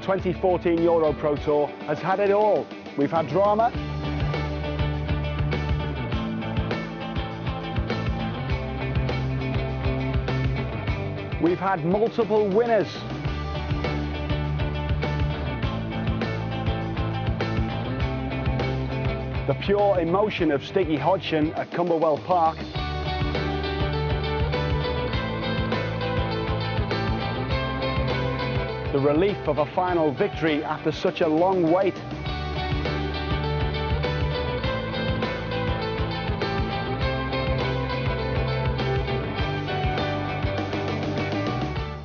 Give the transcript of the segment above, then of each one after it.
2014 EuroPro Tour has had it all. We've had drama, we've had multiple winners, the pure emotion of Sticky Hodgson at Cumberwell Park, the relief of a final victory after such a long wait.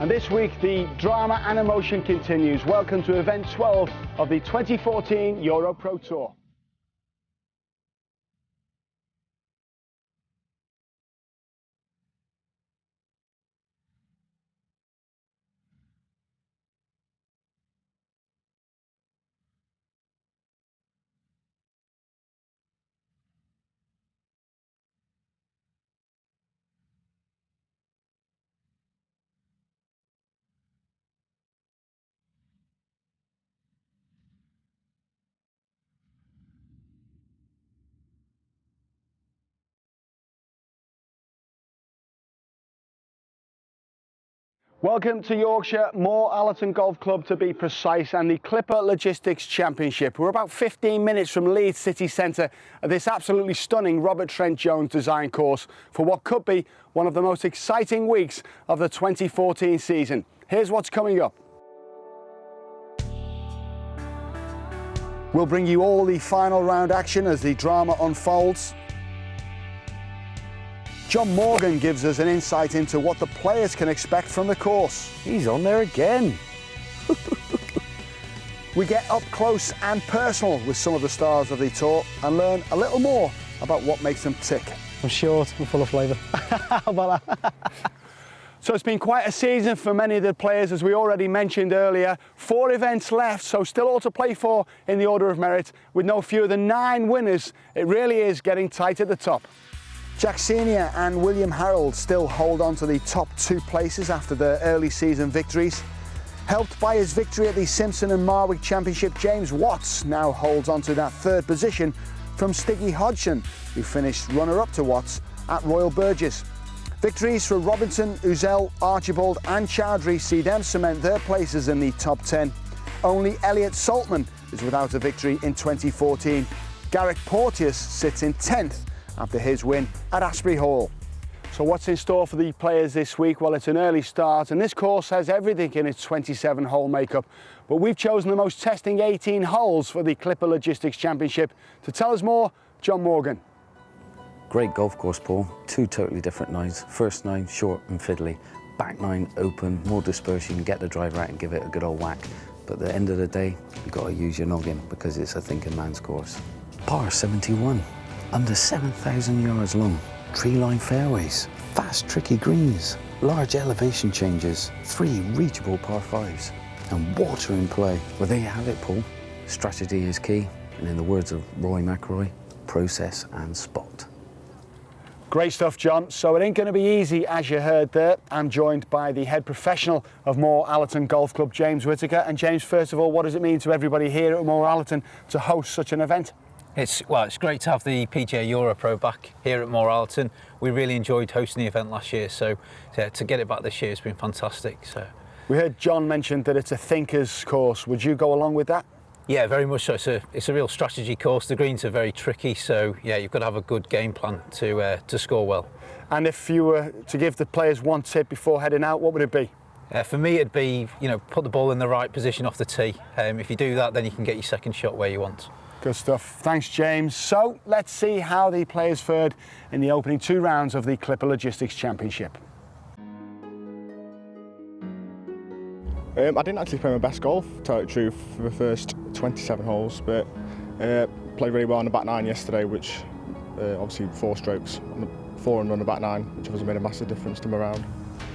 And this week the drama and emotion continues. Welcome to event 12 of the 2014 EuroPro Tour. Welcome to Yorkshire, Moor Allerton Golf Club to be precise, and the Clipper Logistics Championship. We're about 15 minutes from Leeds city centre at this absolutely stunning Robert Trent Jones design course for what could be one of the most exciting weeks of the 2014 season. Here's what's coming up. We'll bring you all the final round action as the drama unfolds. John Morgan gives us an insight into what the players can expect from the course. He's on there again. We get up close and personal with some of the stars of the tour and learn a little more about what makes them tick. I'm short, I'm full of flavour. How about that? So it's been quite a season for many of the players, as we already mentioned earlier. 4 events left, so still all to play for in the order of merit. With no fewer than 9 winners, it really is getting tight at the top. Jack Senior and William Harold still hold on to the top 2 places after their early season victories. Helped by his victory at the Simpson and Marwick Championship, James Watts now holds on to that 3rd position from Sticky Hodgson, who finished runner-up to Watts at Royal Burgess. Victories for Robinson, Uzel, Archibald and Chowdhury see them cement their places in the top 10. Only Elliot Saltman is without a victory in 2014. Garrick Porteous sits in 10th after his win at Asprey Hall. So what's in store for the players this week? Well, it's an early start, and this course has everything in its 27-hole makeup. But we've chosen the most testing 18 holes for the Clipper Logistics Championship. To tell us more, John Morgan. Great golf course, Paul. 2 totally different nines. First 9, short and fiddly. Back 9, open, more dispersion, get the driver out and give it a good old whack. But at the end of the day, you've got to use your noggin because it's a thinking man's course. Par 71. Under 7,000 yards long, tree-lined fairways, fast tricky greens, large elevation changes, 3 reachable par 5s, and water in play. Well, there you have it, Paul. Strategy is key, and in the words of Roy McIlroy, process and spot. Great stuff, John. So it ain't going to be easy, as you heard there. I'm joined by the head professional of Moor Allerton Golf Club, James Whittaker. And James, first of all, what does it mean to everybody here at Moor Allerton to host such an event? It's great to have the PGA EuroPro back here at Moor Allerton. We really enjoyed hosting the event last year, so to get it back this year has been fantastic. So we heard John mention that it's a thinker's course. Would you go along with that? Yeah, very much so. It's a real strategy course. The greens are very tricky, so yeah, you've got to have a good game plan to score well. And if you were to give the players one tip before heading out, what would it be? For me, it'd be, put the ball in the right position off the tee. If you do that, then you can get your second shot where you want. Good stuff. Thanks, James. So let's see how the players fared in the opening 2 rounds of the Clipper Logistics Championship. I didn't actually play my best golf, to tell you the truth, for the first 27 holes, but played really well on the back 9 yesterday, which obviously 4 strokes, 4 under on the back 9, which obviously made a massive difference to my round.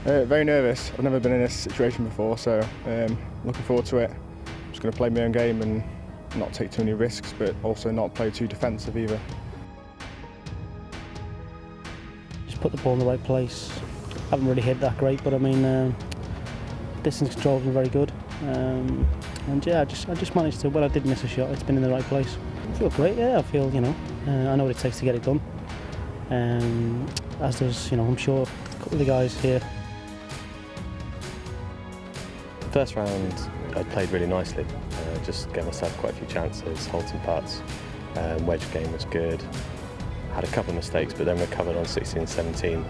Very nervous. I've never been in this situation before, so looking forward to it. I'm just going to play my own game and not take too many risks, but also not play too defensive either. Just put the ball in the right place. Haven't really hit that great, but I mean, distance control has been very good. And yeah, I just managed to. When I did miss a shot, it's been in the right place. I feel great. Yeah, I feel I know what it takes to get it done. As does I'm sure a couple of the guys here. First round, I played really nicely. Just gave myself quite a few chances, Holton putts. Wedge game was good. Had a couple of mistakes, but then recovered on 16, 17.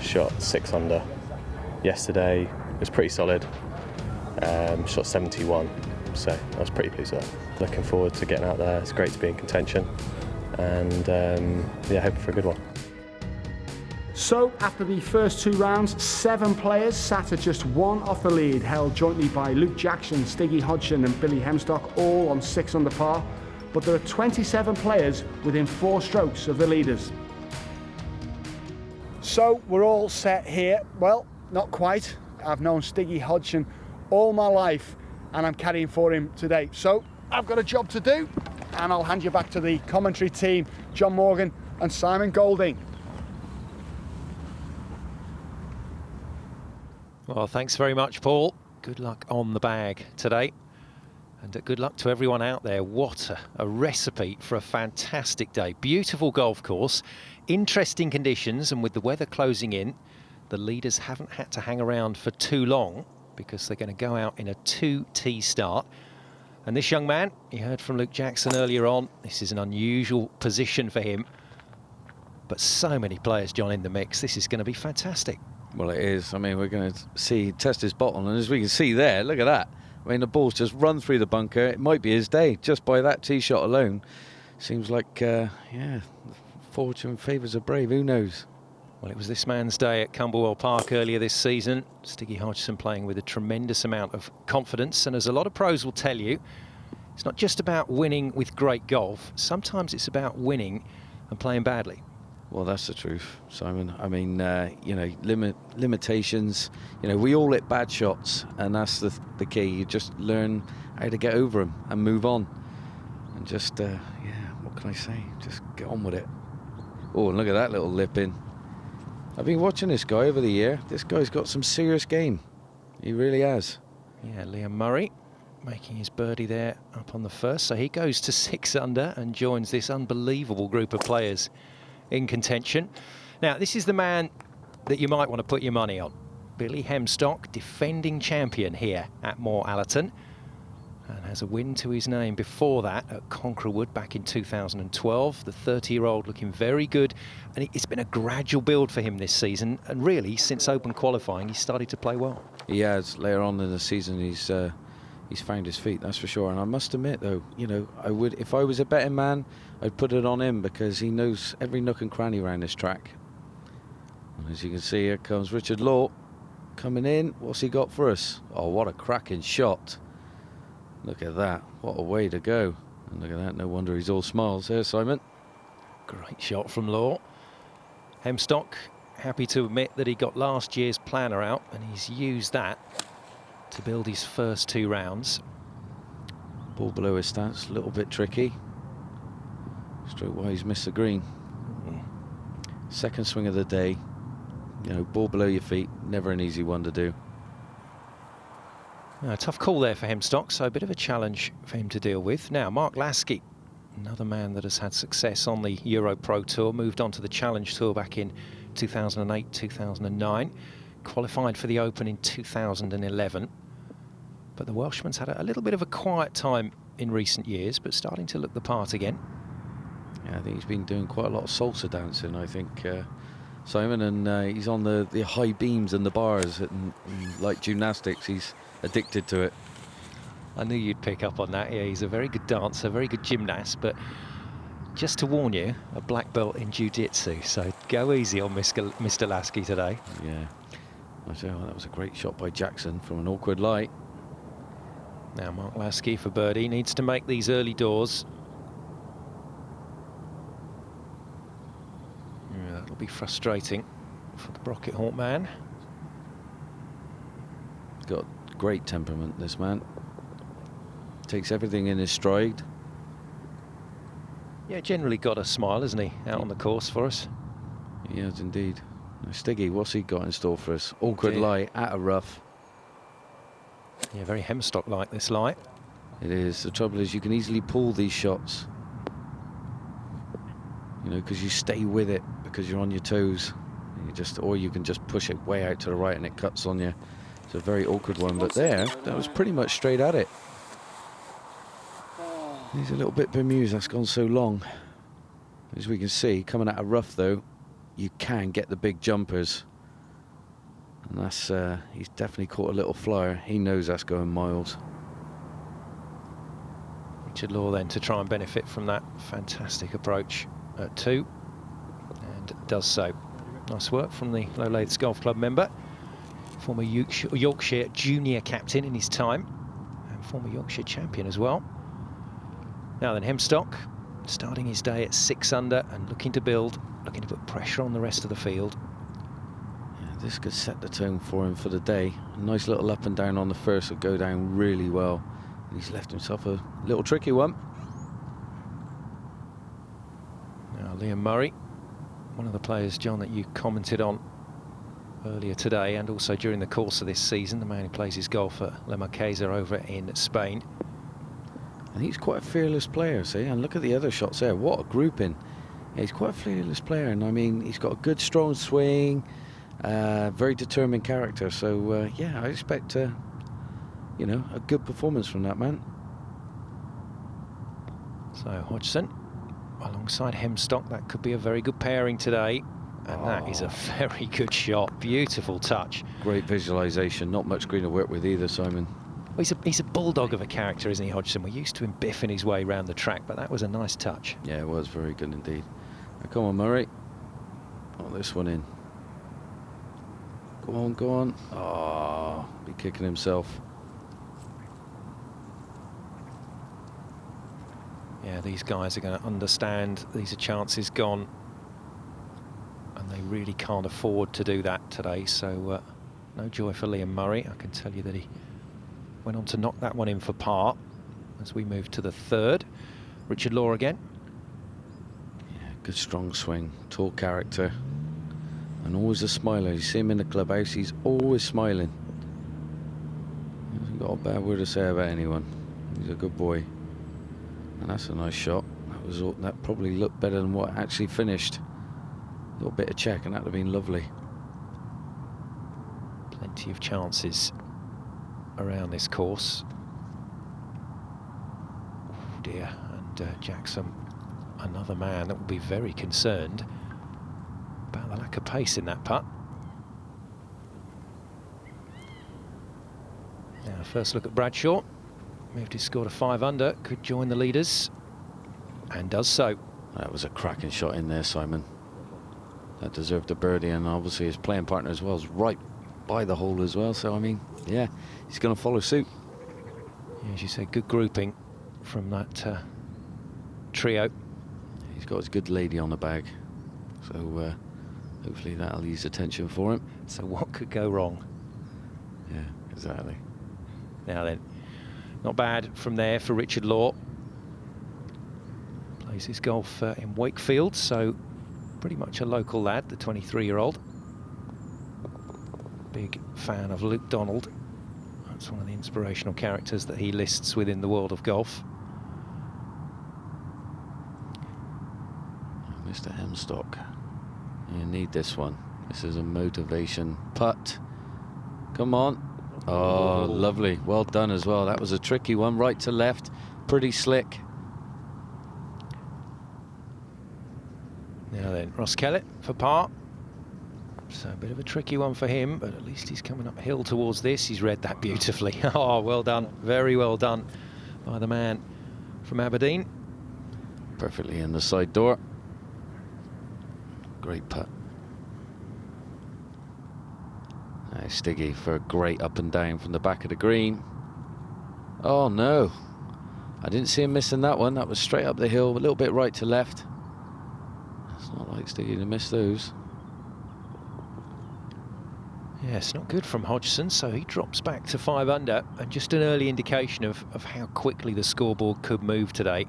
Shot 6 under. Yesterday was pretty solid. Shot 71, so I was pretty pleased with that. Looking forward to getting out there. It's great to be in contention, and yeah, hoping for a good one. So, after the first 2 rounds, 7 players sat at just 1 off the lead, held jointly by Luke Jackson, Stiggy Hodgson and Billy Hemstock, all on 6 under par. But there are 27 players within 4 strokes of the leaders. So, we're all set here. Well, not quite. I've known Stiggy Hodgson all my life, and I'm caddying for him today. So, I've got a job to do, and I'll hand you back to the commentary team, John Morgan and Simon Golding. Well, thanks very much, Paul. Good luck on the bag today. And good luck to everyone out there. What a recipe for a fantastic day. Beautiful golf course, interesting conditions, and with the weather closing in, the leaders haven't had to hang around for too long because they're going to go out in a 2-tee start. And this young man, you heard from Luke Jackson earlier on, this is an unusual position for him. But so many players, John, in the mix. This is going to be fantastic. Well, it is. I mean, we're going to test his bottle, and as we can see there, look at that. I mean, the ball's just run through the bunker. It might be his day just by that tee shot alone. Seems like, yeah, fortune favours the brave. Who knows? Well, it was this man's day at Camberwell Park earlier this season. Stiggy Hodgson playing with a tremendous amount of confidence, and as a lot of pros will tell you, it's not just about winning with great golf. Sometimes it's about winning and playing badly. Well, that's the truth, Simon. I mean, limitations. We all hit bad shots, and that's the key. You just learn how to get over them and move on. And just, yeah, what can I say? Just get on with it. Oh, and look at that little lip in. I've been watching this guy over the year. This guy's got some serious game. He really has. Yeah, Liam Murray making his birdie there up on the first. So he goes to 6 under and joins this unbelievable group of players in contention. Now, this is the man that you might want to put your money on. Billy Hemstock, defending champion here at Moor Allerton, and has a win to his name before that at Concrewood back in 2012. The 30-year-old looking very good, and it's been a gradual build for him this season, and really since open qualifying he started to play well. He has. Later on in the season he's found his feet, that's for sure. And I must admit though, I would, if I was a betting man, I'd put it on him because he knows every nook and cranny around this track. And as you can see, here comes Richard Law coming in. What's he got for us? Oh, what a cracking shot. Look at that. What a way to go. And look at that. No wonder he's all smiles there, Simon. Great shot from Law. Hemstock happy to admit that he got last year's planner out, and he's used that to build his first 2 rounds. Ball below his stance, a little bit tricky. Stroke wise, missed the green. Second swing of the day. Ball below your feet, never an easy one to do. A tough call there for Hemstock, so a bit of a challenge for him to deal with. Now, Mark Lasky, another man that has had success on the EuroPro Tour, moved on to the Challenge Tour back in 2008, 2009. Qualified for the Open in 2011. But the Welshman's had a little bit of a quiet time in recent years, but starting to look the part again. Yeah, I think he's been doing quite a lot of salsa dancing, I think, Simon, and he's on the high beams and the bars, and like gymnastics, he's addicted to it. I knew you'd pick up on that. Yeah, he's a very good dancer, very good gymnast, but just to warn you, a black belt in jiu-jitsu, so go easy on Mr. Lasky today. Yeah, I tell you what, that was a great shot by Jackson from an awkward light. Now Mark Lasky for birdie needs to make these early doors. Yeah, that'll be frustrating for the Brocket Hawk man. He's got great temperament, this man. Takes everything in his stride. Yeah, generally got a smile, hasn't he, out on the course for us? He has indeed. Now, Stiggy, what's he got in store for us? Awkward light, at a rough. Yeah, very Hemstock-like, this light. It is. The trouble is you can easily pull these shots. You know, because you stay with it because you're on your toes. Or you can just push it way out to the right and it cuts on you. It's a very awkward one, but there, that was pretty much straight at it. He's a little bit bemused, that's gone so long. As we can see, coming out of rough though, you can get the big jumpers. And that's, he's definitely caught a little flyer. He knows that's going miles. Richard Law then to try and benefit from that fantastic approach at 2, and does so. Nice work from the Low Lathes Golf Club member, former Yorkshire junior captain in his time, and former Yorkshire champion as well. Now then, Hemstock starting his day at 6 under and looking to build, looking to put pressure on the rest of the field. Yeah, this could set the tone for him for the day. A nice little up and down on the first would go down really well. And he's left himself a little tricky one. Now Liam Murray, one of the players, John, that you commented on earlier today and also during the course of this season, the man who plays his golf at La Marquesa over in Spain. And he's quite a fearless player, see, and look at the other shots there. What a grouping. Yeah, he's quite a fearless player, and I mean, he's got a good strong swing, very determined character, so yeah, I expect you know, a good performance from that man. So Hodgson alongside Hemstock, that could be a very good pairing today. And that is a very good shot. Beautiful touch. Great visualization. Not much green to work with either, Simon. Well, he's a bulldog of a character, isn't he, Hodgson? We're used to him biffing his way around the track, but that was a nice touch. Yeah, it was very good indeed. Now, come on, Murray. Oh, this one in. Go on, go on. Oh, be kicking himself. Yeah, these guys are going to understand these are chances gone, and they really can't afford to do that today. So no joy for Liam Murray. I can tell you that he went on to knock that one in for par as we move to the 3rd. Richard Law again. Yeah, good strong swing, tall character, and always a smiler. You see him in the clubhouse, he's always smiling. He hasn't got a bad word to say about anyone. He's a good boy. And that's a nice shot. That probably looked better than what actually finished. A little bit of check, and that would have been lovely. Plenty of chances around this course. Oh dear, and Jackson, another man that will be very concerned about the lack of pace in that putt. Now, first look at Bradshaw. Moved his score to 5 under, could join the leaders, and does so. That was a cracking shot in there, Simon. That deserved a birdie, and obviously his playing partner as well is right by the hole as well. So, I mean, yeah, he's going to follow suit. Yeah, as you say, good grouping from that trio. He's got his good lady on the bag, so hopefully that'll ease the tension for him. So what could go wrong? Yeah, exactly. Now then, not bad from there for Richard Law. Plays his golf in Wakefield, so pretty much a local lad, the 23-year-old. Big fan of Luke Donald. That's one of the inspirational characters that he lists within the world of golf. Mr. Hemstock, you need this one. This is a motivation putt. Come on. Oh, lovely. Well done as well. That was a tricky one, right to left. Pretty slick. Now then, Ross Kellett for par. So a bit of a tricky one for him, but at least he's coming uphill towards this. He's read that beautifully. Oh, well done. Very well done by the man from Aberdeen. Perfectly in the side door. Great putt. Nice Stiggy for a great up and down from the back of the green. Oh no, I didn't see him missing that one. That was straight up the hill, a little bit right to left. It's not like Stiggy to miss those. Yeah, it's not good from Hodgson, so he drops back to 5 under, and just an early indication of how quickly the scoreboard could move today.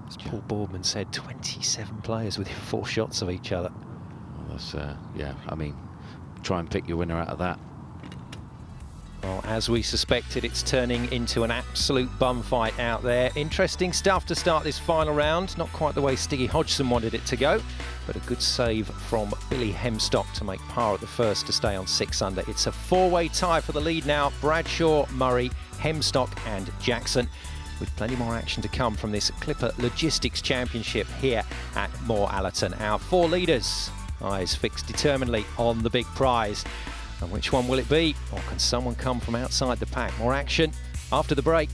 As Paul Boardman said, 27 players within 4 shots of each other. Well, that's, yeah, I mean, try and pick your winner out of that. Well, as we suspected, it's turning into an absolute bum fight out there. Interesting stuff to start this final round. Not quite the way Stiggy Hodgson wanted it to go, but a good save from Billy Hemstock to make par at the first to stay on 6 under. It's a 4-way tie for the lead now. Bradshaw, Murray, Hemstock and Jackson, with plenty more action to come from this Clipper Logistics Championship here at Moor Allerton. Our 4 leaders, eyes fixed determinedly on the big prize. And which one will it be? Or can someone come from outside the pack? More action after the break.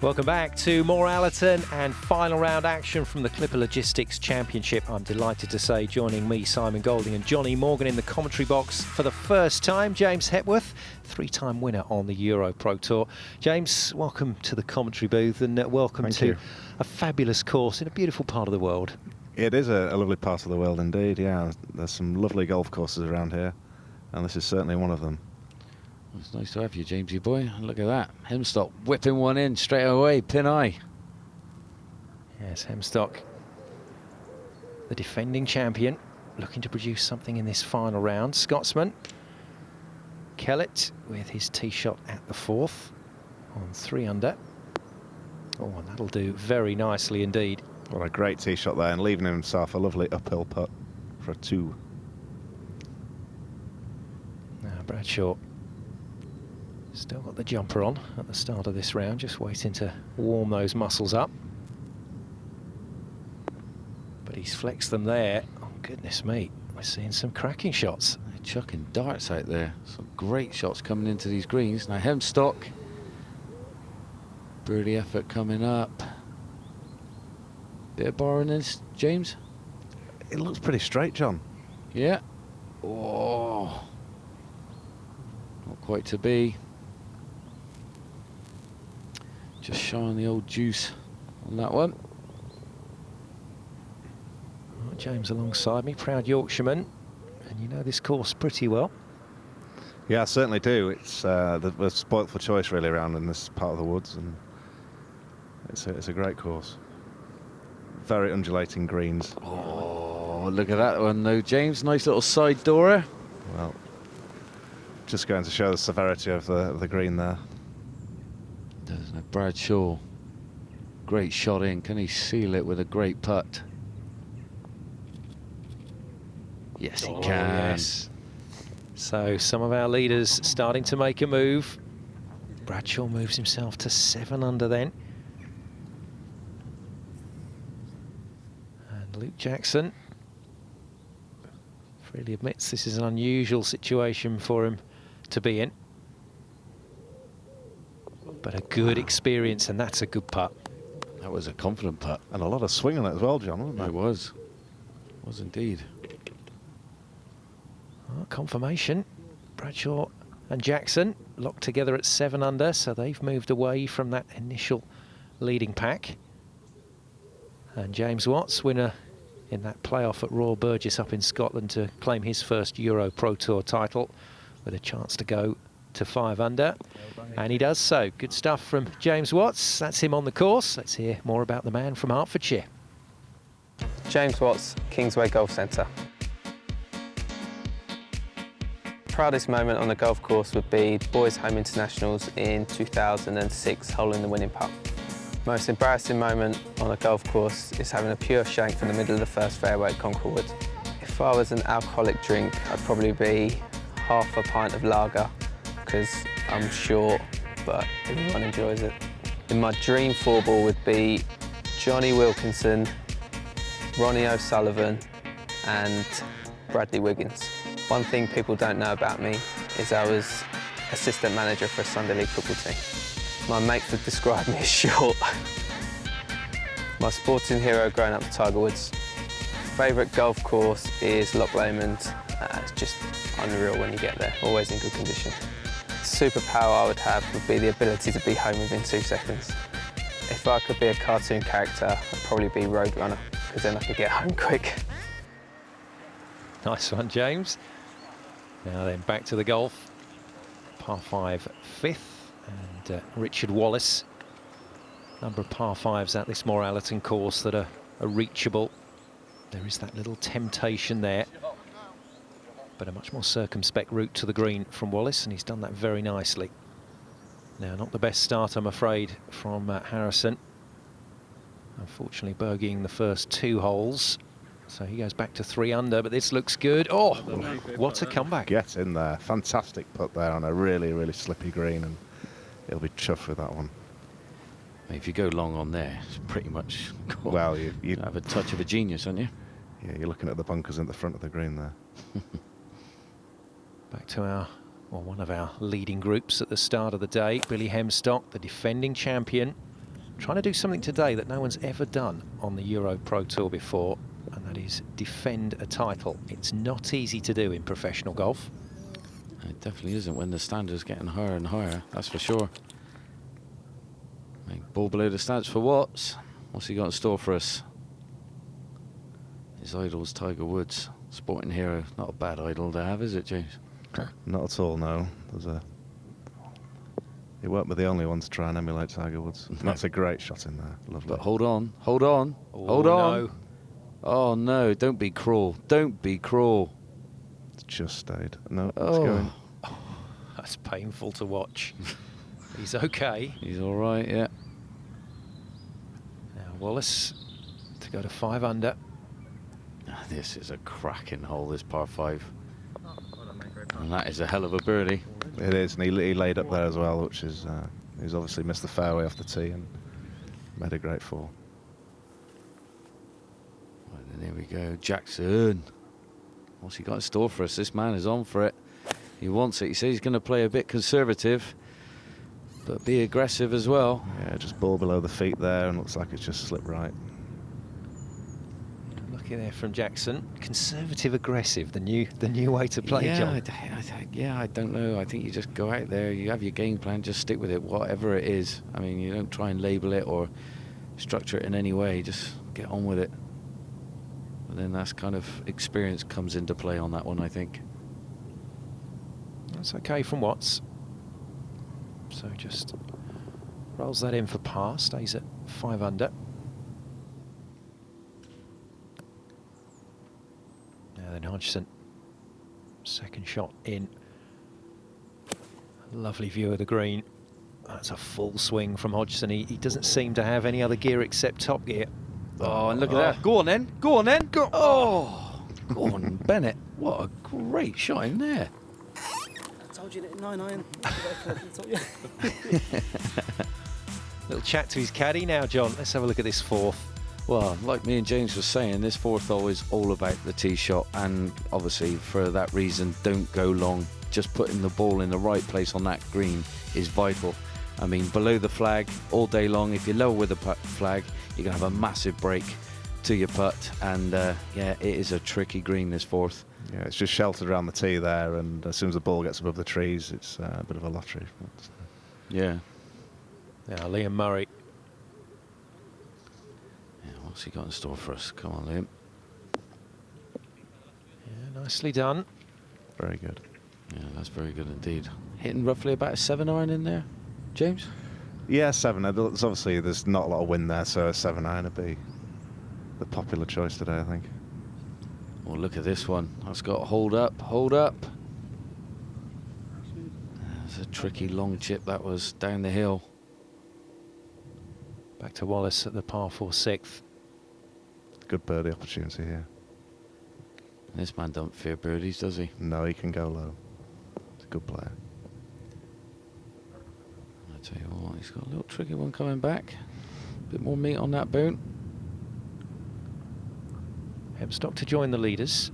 Welcome back to Moor Allerton and final round action from the Clipper Logistics Championship. I'm delighted to say, joining me, Simon Golding and Johnny Morgan in the commentary box for the first time, James Hepworth, 3-time winner on the EuroPro Tour. James, welcome to the commentary booth and welcome to a fabulous course in a beautiful part of the world. It is a lovely part of the world indeed, yeah. There's some lovely golf courses around here, and this is certainly one of them. It's nice to have you, Jamesy boy. Look at that. Hemstock whipping one in straight away, pin eye. Yes, Hemstock, the defending champion, looking to produce something in this final round. Scotsman Kellett with his tee shot at the 4th on 3 under. Oh, and that'll do very nicely indeed. What a great tee shot there, and leaving himself a lovely uphill putt for a 2. Now Bradshaw still got the jumper on at the start of this round, just waiting to warm those muscles up. But he's flexed them there. Oh, goodness me, we're seeing some cracking shots. They're chucking darts out there. Some great shots coming into these greens. Now Hemstock, birdie effort coming up. Bit of bar in this, James? It looks pretty straight, John. Yeah. Oh. Not quite to be. Just showing the old juice on that one. Well, James alongside me, proud Yorkshireman, and you know this course pretty well. Yeah, I certainly do. It's we're spoilt for choice really around in this part of the woods, and it's a great course. Very undulating greens. Oh, look at that one though, James. Nice little side doorer. Well, just going to show the severity of the green there. There's no Bradshaw. Great shot in. Can he seal it with a great putt? Yes, he can. Yes. So some of our leaders starting to make a move. Bradshaw moves himself to 7 under then. And Luke Jackson freely admits this is an unusual situation for him to be in. But a good experience, and that's a good putt. That was a confident putt. And a lot of swing on it as well, John, wasn't there? It was. It was indeed. Oh, confirmation. Bradshaw and Jackson locked together at 7 under, so they've moved away from that initial leading pack. And James Watts, winner in that playoff at Royal Burgess up in Scotland to claim his first EuroPro Tour title, with a chance to go to 5 under, and he does so. Good stuff from James Watts. That's him on the course. Let's hear more about the man from Hertfordshire. James Watts, Kingsway Golf Centre. Proudest moment on the golf course would be Boys Home Internationals in 2006, holing the winning putt. Most embarrassing moment on a golf course is having a pure shank from the middle of the first fairway at Conquer Wood. If I was an alcoholic drink, I'd probably be half a pint of lager, because I'm short, but everyone enjoys it. And my dream 4-ball would be Johnny Wilkinson, Ronnie O'Sullivan and Bradley Wiggins. One thing people don't know about me is I was assistant manager for a Sunday League football team. My mates would describe me as short. My sporting hero growing up, Tiger Woods. Favourite golf course is Loch Lomond. It's just unreal when you get there, always in good condition. Superpower I would have would be the ability to be home within 2 seconds. If I could be a cartoon character, I'd probably be Roadrunner, because then I could get home quick. Nice one, James. Now then, back to the golf. par 5 fifth, and Richard Wallace. Number of par 5s at this Moor Allerton course that are reachable. There is that little temptation there, but a much more circumspect route to the green from Wallace, and he's done that very nicely. Now, not the best start, I'm afraid, from Harrison. Unfortunately, bogeying the first 2 holes. So he goes back to 3 under, but this looks good. Oh, what a comeback. Get in there. Fantastic putt there on a really, really slippy green, and he'll be chuffed with that one. If you go long on there, it's pretty much... Well, you have a touch of a genius, aren't you? Yeah, you're looking at the bunkers at the front of the green there. Back to one of our leading groups at the start of the day. Billy Hemstock, the defending champion, trying to do something today that no one's ever done on the EuroPro Tour before, and that is defend a title. It's not easy to do in professional golf. It definitely isn't when the standard's getting higher and higher, that's for sure. Ball below the stats for Watts. What's he got in store for us? His idol's Tiger Woods, sporting hero. Not a bad idol to have, is it, James? Not at all, no. He weren't the only one to try and emulate Tiger Woods. That's a great shot in there. Lovely. But hold on, hold on, hold on. No. Oh no, don't be cruel. Don't be cruel. It's just stayed. No, it's going. Oh, that's painful to watch. He's okay. He's all right, yeah. Now Wallace to go to 5 under. This is a cracking hole, this par 5. And that is a hell of a birdie. It is, and he laid up there as well, which is, he's obviously missed the fairway off the tee and made a great fall. Right, then here we go, Jackson. What's he got in store for us? This man is on for it. He wants it. He says he's going to play a bit conservative, but be aggressive as well. Yeah, just ball below the feet there, and looks like it's just slipped right. Lucky there from Jackson. Conservative aggressive, the new way to play, yeah, John. I don't know. I think you just go out there, you have your game plan, just stick with it, whatever it is. I mean, you don't try and label it or structure it in any way. Just get on with it. And then that's kind of experience comes into play on that one, I think. That's okay from Watts. So just rolls that in for par, stays at 5 under. Now then Hodgson, second shot in. Lovely view of the green. That's a full swing from Hodgson. He doesn't seem to have any other gear except top gear. Oh, and look at that. Go on then. Go on then. Go. Oh, go on, Bennett. What a great shot in there. I told you that 9 iron. Little chat to his caddy now, John. Let's have a look at this 4th. Well, like me and James were saying, this 4th hole is all about the tee shot, and obviously for that reason, don't go long. Just putting the ball in the right place on that green is vital. I mean, below the flag all day long. If you're lower with the flag, you're going to have a massive break to your putt, and yeah, it is a tricky green, this 4th. Yeah, it's just sheltered around the tee there, and as soon as the ball gets above the trees, it's a bit of a lottery. But, yeah. Now Liam Murray. Yeah, what's he got in store for us? Come on, Liam. Yeah, nicely done. Very good. Yeah, that's very good indeed. Hitting roughly about a 7 iron in there, James? Yeah, 7. There's not a lot of wind there, so a 7 iron would be the popular choice today, I think. Well, look at this one. That's got hold up, hold up. It's a tricky long chip that was down the hill. Back to Wallace at the par 4 6th. Good birdie opportunity here. This man don't fear birdies, does he? No, he can go low. He's a good player. I tell you what, he's got a little tricky one coming back. A bit more meat on that bone. Hemstock to join the leaders.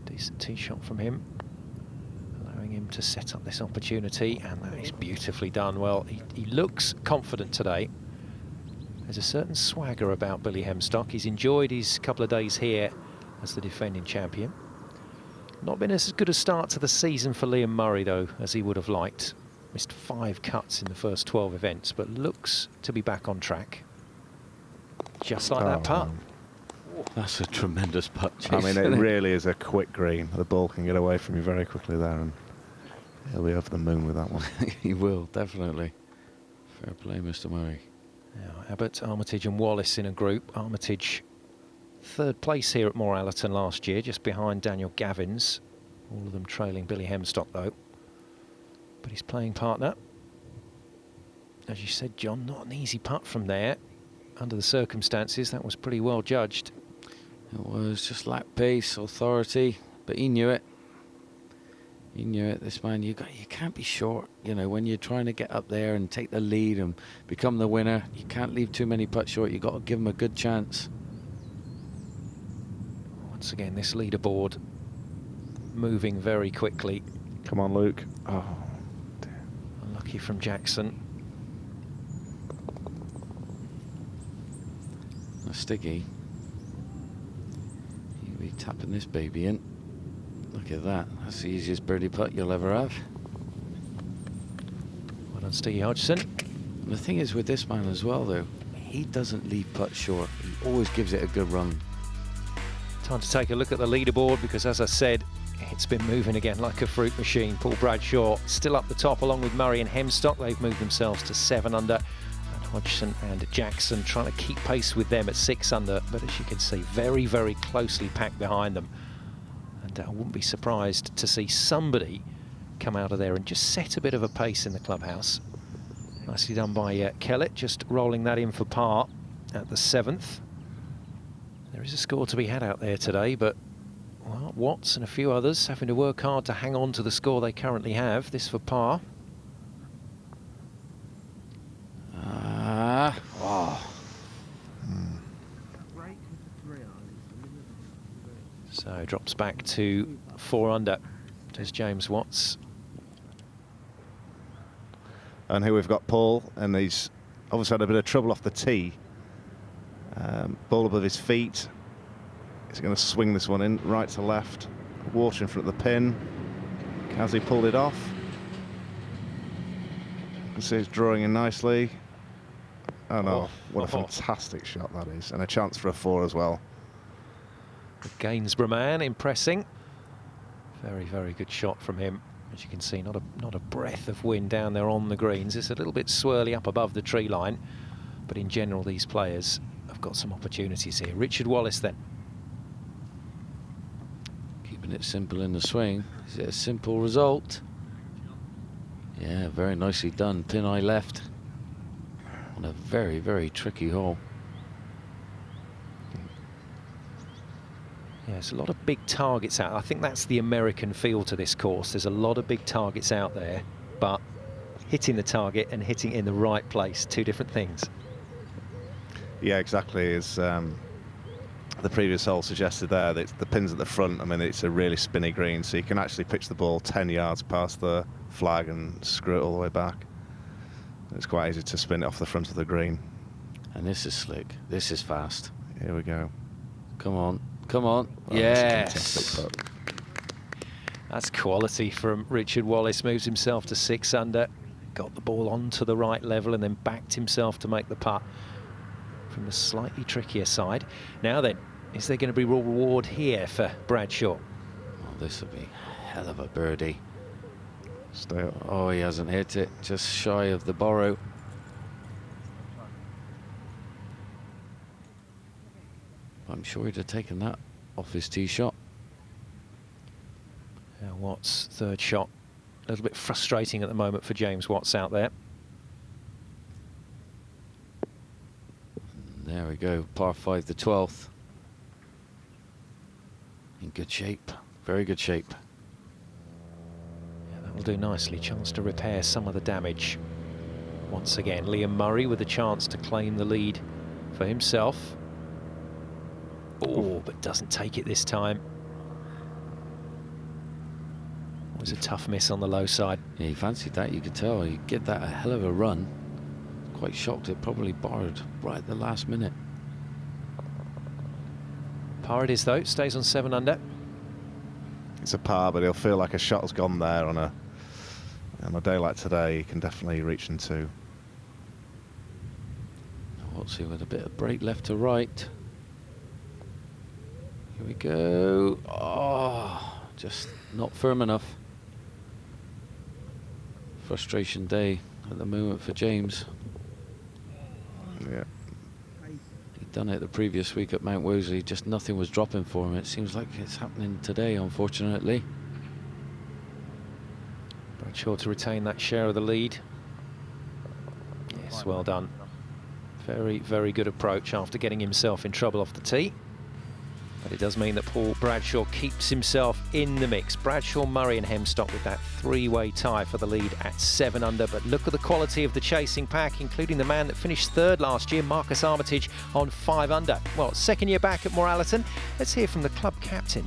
Decent tee shot from him, allowing him to set up this opportunity, and that is beautifully done. Well, he looks confident today. There's a certain swagger about Billy Hemstock. He's enjoyed his couple of days here as the defending champion. Not been as good a start to the season for Liam Murray, though, as he would have liked. Missed 5 cuts in the first 12 events, but looks to be back on track. Just like that putt. That's a tremendous putt, I mean, it really is a quick green. The ball can get away from you very quickly there, and He'll be over the moon with that one. He will, definitely. Fair play, Mr. Murray. Now, Abbott, Armitage and Wallace in a group. Armitage third place here at Moor Allerton last year, just behind Daniel Gavins. All of them trailing Billy Hemstock, though. But his playing partner, as you said, John, not an easy putt from there. Under the circumstances, that was pretty well judged. It was just lack pace, authority, but he knew it. He knew it. This man, you can't be short. You know, when you're trying to get up there and take the lead and become the winner, you can't leave too many putts short. You've got to give him a good chance. Once again, this leaderboard moving very quickly. Come on, Luke. Oh, dear. Unlucky from Jackson. Sticky. He'll be tapping this baby in. Look at that. That's the easiest birdie putt you'll ever have. Well done, Stiggy Hodgson. And the thing is with this man as well, though, he doesn't leave putts short. He always gives it a good run. Time to take a look at the leaderboard because, as I said, it's been moving again like a fruit machine. Paul Bradshaw still up the top along with Murray and Hemstock. They've moved themselves to 7 under. Hodgson and Jackson trying to keep pace with them at 6 under, but as you can see, very, very closely packed behind them. And I wouldn't be surprised to see somebody come out of there and just set a bit of a pace in the clubhouse. Nicely done by Kellett, just rolling that in for par at the 7th. There is a score to be had out there today, but well, Watts and a few others having to work hard to hang on to the score they currently have. This for par. Oh. So drops back to 4 under. Does James Watts. And here we've got Paul, and he's obviously had a bit of trouble off the tee. Ball above his feet. He's going to swing this one in right to left. Water in front of the pin. Has he pulled it off? You can see it's drawing in nicely. Oh no, what a fantastic shot that is. And a chance for a 4 as well. The Gainsborough man impressing. Very, very good shot from him. As you can see, not a breath of wind down there on the greens. It's a little bit swirly up above the tree line. But in general, these players have got some opportunities here. Richard Wallace then. Keeping it simple in the swing. Is it a simple result? Yeah, very nicely done. Pin eye left. On a very, very tricky hole. Yeah, there's a lot of big targets out. I think that's the American feel to this course. There's a lot of big targets out there, but hitting the target and hitting it in the right place, 2 different things. Yeah, exactly. As the previous hole suggested there, that the pin's at the front. I mean, it's a really spinny green, so you can actually pitch the ball 10 yards past the flag and screw it all the way back. It's quite easy to spin it off the front of the green. And this is slick. This is fast. Here we go. Come on. Come on. Oh, Yes. That's quality from Richard Wallace. Moves himself to 6 under. Got the ball onto the right level and then backed himself to make the putt from the slightly trickier side. Now then, is there going to be reward here for Bradshaw? Oh, this will be a hell of a birdie. Stay up. Oh, he hasn't hit it. Just shy of the borrow. I'm sure he'd have taken that off his tee shot. Now Watts' third shot. A little bit frustrating at the moment for James Watts out there. There we go. Par 5, the 12th. In good shape. Very good shape. Yeah, that'll do nicely. Chance to repair some of the damage. Once again, Liam Murray with a chance to claim the lead for himself. Oh, but doesn't take it this time. It was a tough miss on the low side. Yeah, he fancied that. You could tell. He get that a hell of a run. Quite shocked it probably borrowed right at the last minute. Par it is though. Stays on 7 under. It's a par, but he'll feel like a shot has gone there on a day like today. He can definitely reach in 2. What's he with a bit of break left to right? Here we go. Oh, just not firm enough. Frustration day at the moment for James. Yeah. He'd done it the previous week at Mount Wosley, just nothing was dropping for him. It seems like it's happening today, unfortunately. Bradshaw to retain that share of the lead. Yes, well done. Very, very good approach after getting himself in trouble off the tee. But it does mean that Paul Bradshaw keeps himself in the mix. Bradshaw, Murray and Hemstock with that three-way tie for the lead at 7 under. But look at the quality of the chasing pack, including the man that finished third last year, Marcus Armitage, on 5 under. Well, second year back at Moor Allerton. Let's hear from the club captain.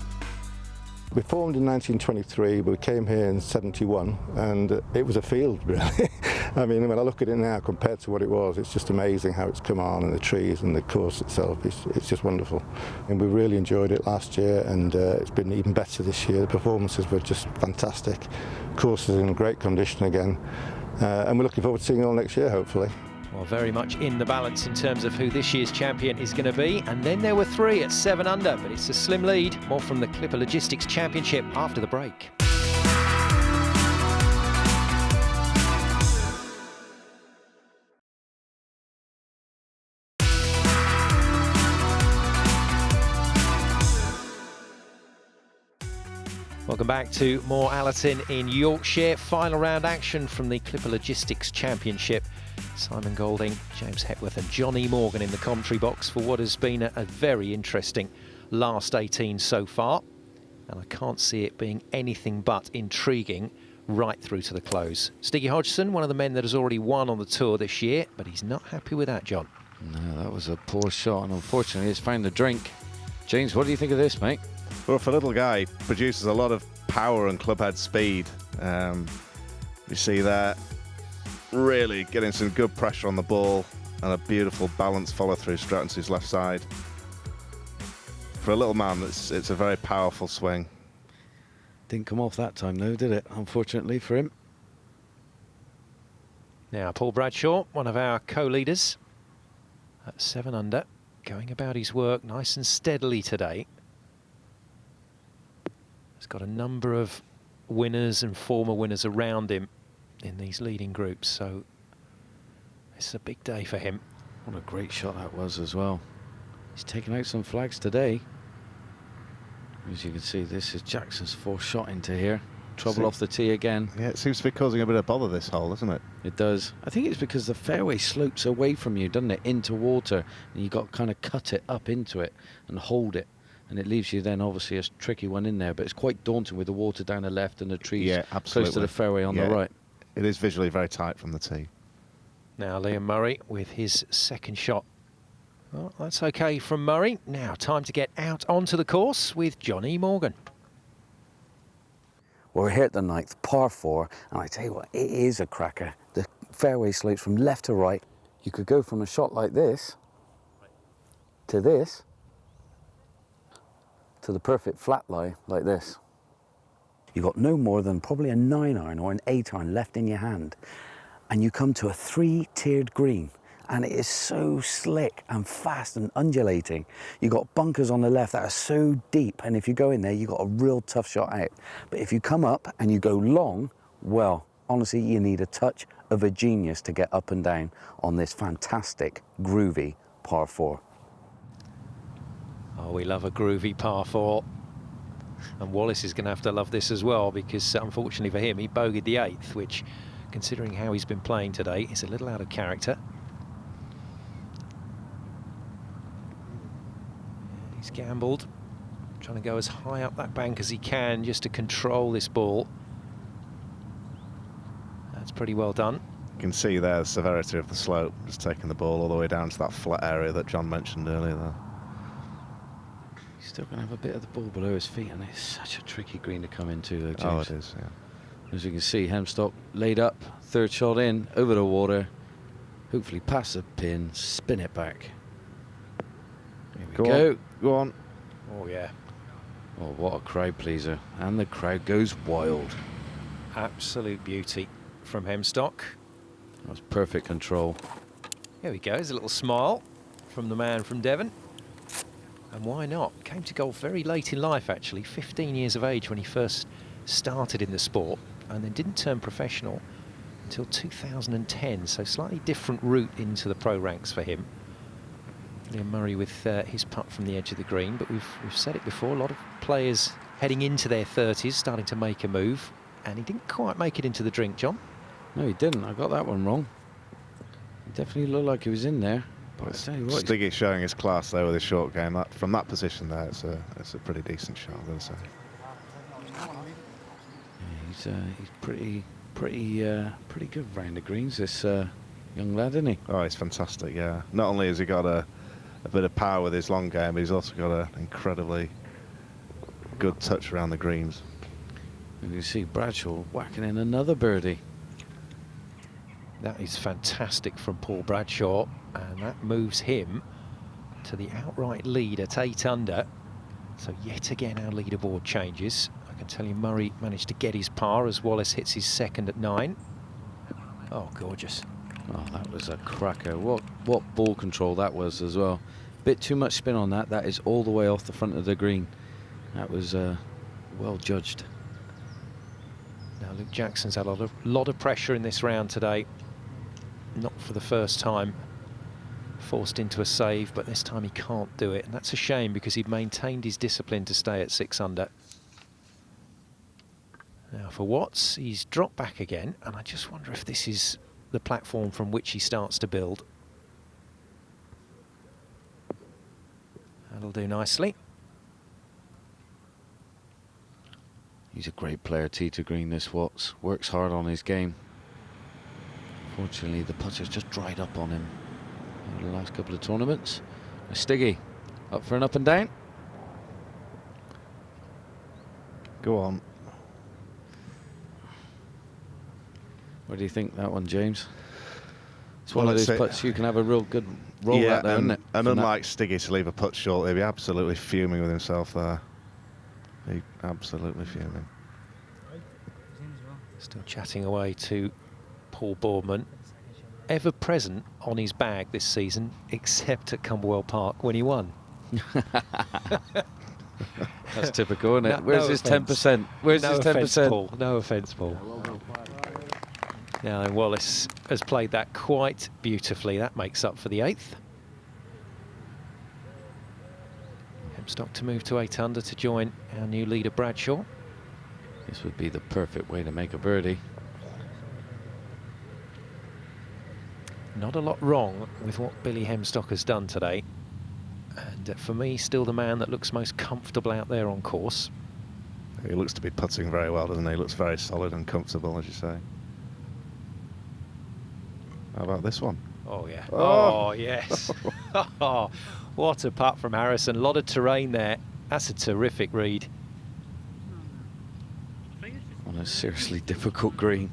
We formed in 1923, but we came here in 71, and it was a field, really. I mean, when I look at it now compared to what it was, it's just amazing how it's come on, and the trees and the course itself, it's just wonderful. And we really enjoyed it last year, and it's been even better this year. The performances were just fantastic. Course is in great condition again, and we're looking forward to seeing you all next year, hopefully. Well, very much in the balance in terms of who this year's champion is going to be. And then there were 3 at 7 under, but it's a slim lead. More from the Clipper Logistics Championship after the break. Welcome back to Moor Allerton in Yorkshire. Final round action from the Clipper Logistics Championship. Simon Golding, James Hepworth and Johnny Morgan in the commentary box for what has been a very interesting last 18 so far. And I can't see it being anything but intriguing right through to the close. Sticky Hodgson, one of the men that has already won on the tour this year, but he's not happy with that, John. No, that was a poor shot, and unfortunately it's found the drink. James, what do you think of this, mate? Well, for a little guy, produces a lot of power and clubhead speed. You see there, really getting some good pressure on the ball and a beautiful balanced follow-through straight onto his left side. For a little man, it's a very powerful swing. Didn't come off that time, though, did it? Unfortunately for him. Now, Paul Bradshaw, one of our co-leaders at 7 under, going about his work nice and steadily today. He's got a number of winners and former winners around him in these leading groups, so it's a big day for him. What a great shot that was as well. He's taken out some flags today. As you can see, this is Jackson's 4th shot into here. Trouble off the tee again. Yeah, it seems to be causing a bit of bother this hole, doesn't it? It does. I think it's because the fairway slopes away from you, doesn't it, into water, and you've got to kind of cut it up into it and hold it. And it leaves you then obviously a tricky one in there, but it's quite daunting with the water down the left and the trees close to the fairway on the right. It is visually very tight from the tee. Now Liam Murray with his 2nd shot. Well, that's okay from Murray. Now time to get out onto the course with Johnny Morgan. Well, we're here at the 9th, par 4, and I tell you what, it is a cracker. The fairway slopes from left to right. You could go from a shot like this to this, to the perfect flat lie like this. You've got no more than probably a 9-iron or an 8-iron left in your hand, and you come to a 3-tiered green, and it is so slick and fast and undulating. You've got bunkers on the left that are so deep, and if you go in there, you've got a real tough shot out. But if you come up and you go long, well, honestly, you need a touch of a genius to get up and down on this fantastic, groovy par 4. Oh, we love a groovy par 4. And Wallace is going to have to love this as well, because unfortunately for him, he bogeyed the 8th, which, considering how he's been playing today, is a little out of character. He's gambled, trying to go as high up that bank as he can just to control this ball. That's pretty well done. You can see there the severity of the slope, just taking the ball all the way down to that flat area that John mentioned earlier there. He's still going to have a bit of the ball below his feet, and it's such a tricky green to come into, though, James. Oh, it is, yeah. As you can see, Hemstock laid up, 3rd shot in, over the water, hopefully past the pin, spin it back. Here we go. Go on. Oh, yeah. Oh, what a crowd pleaser. And the crowd goes wild. Absolute beauty from Hemstock. That was perfect control. Here we go, there's a little smile from the man from Devon. And why not? Came to golf very late in life, actually, 15 years of age when he first started in the sport, and then didn't turn professional until 2010, so slightly different route into the pro ranks for him. Liam Murray with his putt from the edge of the green, but we've said it before, a lot of players heading into their 30s starting to make a move, and he didn't quite make it into the drink, John. No, he didn't. I got that one wrong. He definitely looked like he was in there. But I tell you what, Stiggy showing his class there with his short game. From that position there, it's a pretty decent shot, I'm going to say. Yeah, he's pretty good round the greens, this young lad, isn't he? Oh, he's fantastic, yeah. Not only has he got a bit of power with his long game, but he's also got an incredibly good touch around the greens. And you see Bradshaw whacking in another birdie. That is fantastic from Paul Bradshaw, and that moves him to the outright lead at 8 under. So yet again our leaderboard changes. I can tell you Murray managed to get his par as Wallace hits his second at 9. Oh, gorgeous. Oh, that was a cracker. What ball control that was as well. Bit too much spin on that. That is all the way off the front of the green. That was well judged. Now Luke Jackson's had a lot of pressure in this round today. Not for the first time. Forced into a save, but this time he can't do it. And that's a shame because he'd maintained his discipline to stay at 6 under. Now for Watts, he's dropped back again, and I just wonder if this is the platform from which he starts to build. That'll do nicely. He's a great player, tee to green, this Watts. Works hard on his game. Unfortunately, the putter's just dried up on him over the last couple of tournaments. Stiggy, up for an up and down. Go on. What do you think that one, James? It's one of those putts you can have a real good roll at there, isn't it? And unlike Stiggy to leave a putt short, he'd be absolutely fuming with himself there. He'd absolutely fuming. Still chatting away to Paul Boardman. Ever present on his bag this season, except at Camberwell Park when he won. That's typical, isn't it? Where's his 10%? Where's his 10%? Paul. No offence, Paul. Now, Wallace has played that quite beautifully. That makes up for the 8th. Hemstock to move to 8 under to join our new leader, Bradshaw. This would be the perfect way to make a birdie. Not a lot wrong with what Billy Hemstock has done today. And for me, still the man that looks most comfortable out there on course. He looks to be putting very well, doesn't he? He looks very solid and comfortable, as you say. How about this one? Oh, yeah. Oh, yes. Oh, what a putt from Harrison. A lot of terrain there. That's a terrific read. On a seriously difficult green.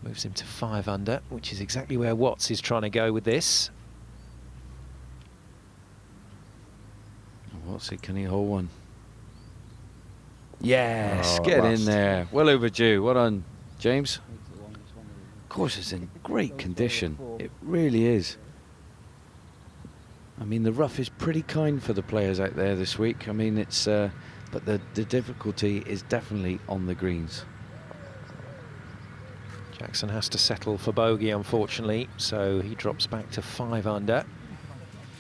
Moves him to 5 under, which is exactly where Watts is trying to go with this. Watts, can he hold one? Yes, Oh, get in there. Well overdue. Well done, James. Course is in great condition. It really is. I mean, the rough is pretty kind for the players out there this week. I mean, it's but the difficulty is definitely on the greens. Jackson has to settle for bogey, unfortunately, so he drops back to 5 under.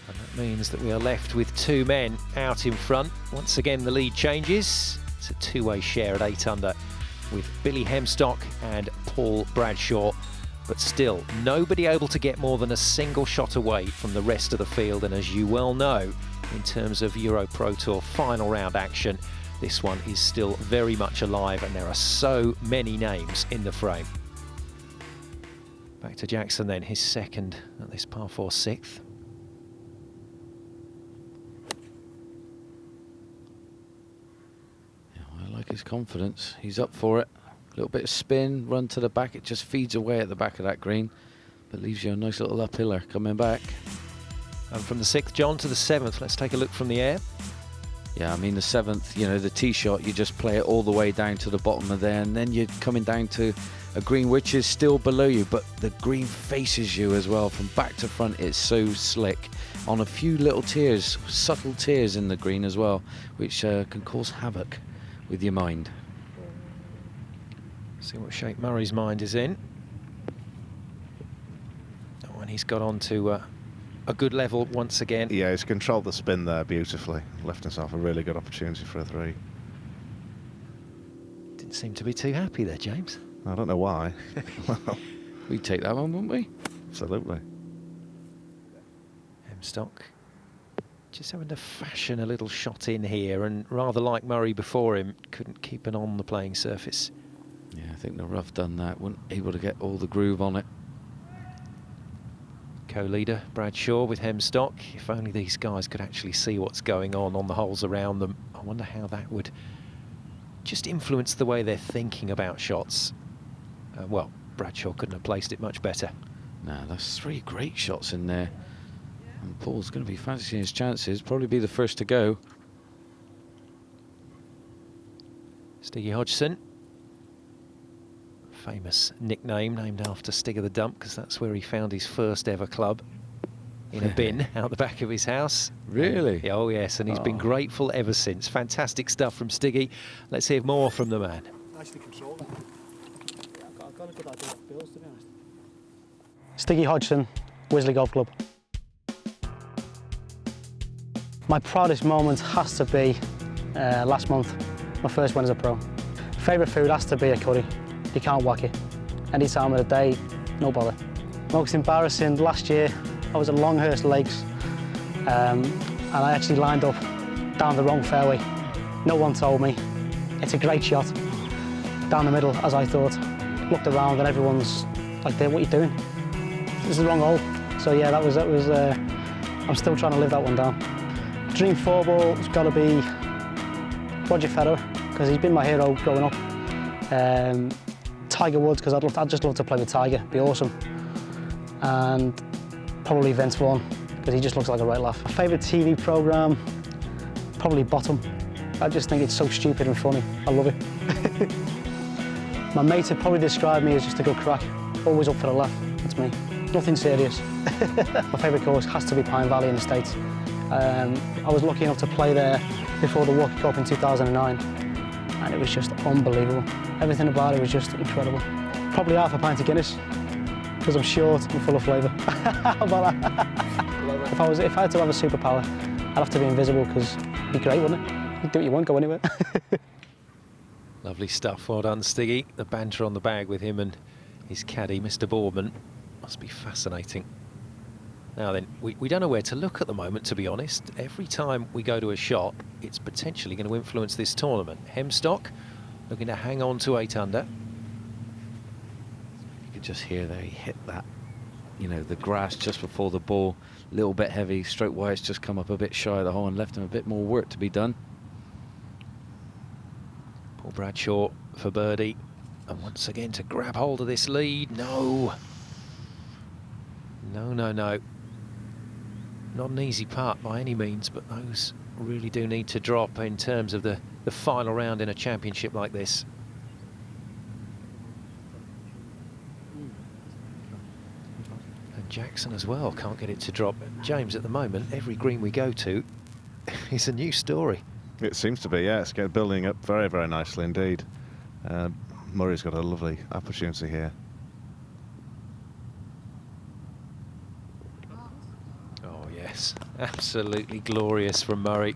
And that means that we are left with 2 men out in front. Once again, the lead changes. It's a 2-way share at 8 under with Billy Hemstock and Paul Bradshaw. But still, nobody able to get more than a single shot away from the rest of the field. And as you well know, in terms of EuroPro Tour final round action, this one is still very much alive, and there are so many names in the frame. Back to Jackson then, his second at this par 4 6th. Yeah, I like his confidence. He's up for it. A little bit of spin, run to the back. It just feeds away at the back of that green, but leaves you a nice little uphiller coming back. And from the 6th, John, to the 7th, let's take a look from the air. Yeah, I mean, the 7th, you know, the tee shot, you just play it all the way down to the bottom of there, and then you're coming down to a green which is still below you, but the green faces you as well. From back to front, it's so slick. On a few little tears, subtle tears in the green as well, which can cause havoc with your mind. See what shape Murray's mind is in. Oh, and he's got on to a good level once again. Yeah, he's controlled the spin there beautifully. Left himself a really good opportunity for a 3. Didn't seem to be too happy there, James. I don't know why. We'd take that one, wouldn't we? Absolutely. Hemstock just having to fashion a little shot in here, and rather like Murray before him, couldn't keep it on the playing surface. Yeah, I think the rough done that. Wasn't able to get all the groove on it. Co-leader Bradshaw with Hemstock. If only these guys could actually see what's going on the holes around them. I wonder how that would just influence the way they're thinking about shots. Well, Bradshaw couldn't have placed it much better. No, that's 3 great shots in there. And Paul's going to be fancying his chances. Probably be the first to go. Stiggy Hodgson. Famous nickname named after Stig of the Dump, because that's where he found his first ever club, in a bin out the back of his house. Really? Oh yes, and he's been grateful ever since. Fantastic stuff from Stiggy. Let's hear more from the man. Nicely controlled. Yeah, I've got a good idea of bills, to be honest. Stiggy Hodgson, Wisley Golf Club. My proudest moment has to be last month, my first win as a pro. Favourite food has to be a curry. You can't whack it. Any time of the day, no bother. Most embarrassing, last year I was at Longhurst Lakes and I actually lined up down the wrong fairway. No one told me. It's a great shot. Down the middle, as I thought. Looked around and everyone's like, what are you doing? This is the wrong hole. So yeah, that was I'm still trying to live that one down. Dream 4-ball has got to be Roger Federer, because he's been my hero growing up. Tiger Woods, because I'd just love to play with Tiger, be awesome. And probably Vince Vaughn, because he just looks like a right laugh. My favourite TV programme, probably Bottom. I just think it's so stupid and funny. I love it. My mates would probably describe me as just a good crack, always up for a laugh. That's me. Nothing serious. My favourite course has to be Pine Valley in the States. I was lucky enough to play there before the World Cup in 2009, and it was just unbelievable. Everything about it was just incredible. Probably half a pint of Guinness, because I'm short and full of flavour. How about that? If I had to have a superpower, I'd have to be invisible, because it'd be great, wouldn't it? You'd do what you want, go anywhere. Lovely stuff, well done Stiggy. The banter on the bag with him and his caddy, Mr. Boardman, must be fascinating. Now then, we don't know where to look at the moment, to be honest. Every time we go to a shot, it's potentially going to influence this tournament. Hemstock looking to hang on to 8 under. You could just hear there, he hit that, you know, the grass just before the ball, a little bit heavy. Stroke White's just come up a bit shy of the hole and left him a bit more work to be done. Paul Bradshaw for birdie, and once again to grab hold of this lead. No. No, no, no. Not an easy part by any means, but those really do need to drop in terms of the final round in a championship like this. And Jackson as well can't get it to drop. James, at the moment, every green we go to is a new story. It seems to be, yeah. It's building up very, very nicely indeed. Murray's got a lovely opportunity here. Oh, yes. Absolutely glorious from Murray.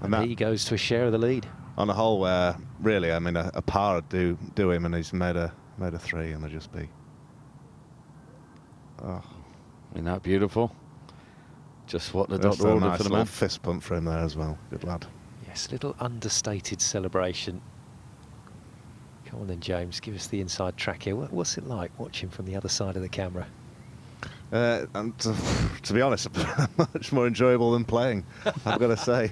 And he goes to a share of the lead. On a hole where, really, I mean, a par would do him, and he's made a 3, and it'll just be... Oh. Isn't that beautiful? Just what the That's doctor ordered nice for the man. Fist pump for him there as well. Good lad. Yes, little understated celebration. Come on then, James, give us the inside track here. What's it like watching from the other side of the camera? And to be honest, much more enjoyable than playing, I've got to say.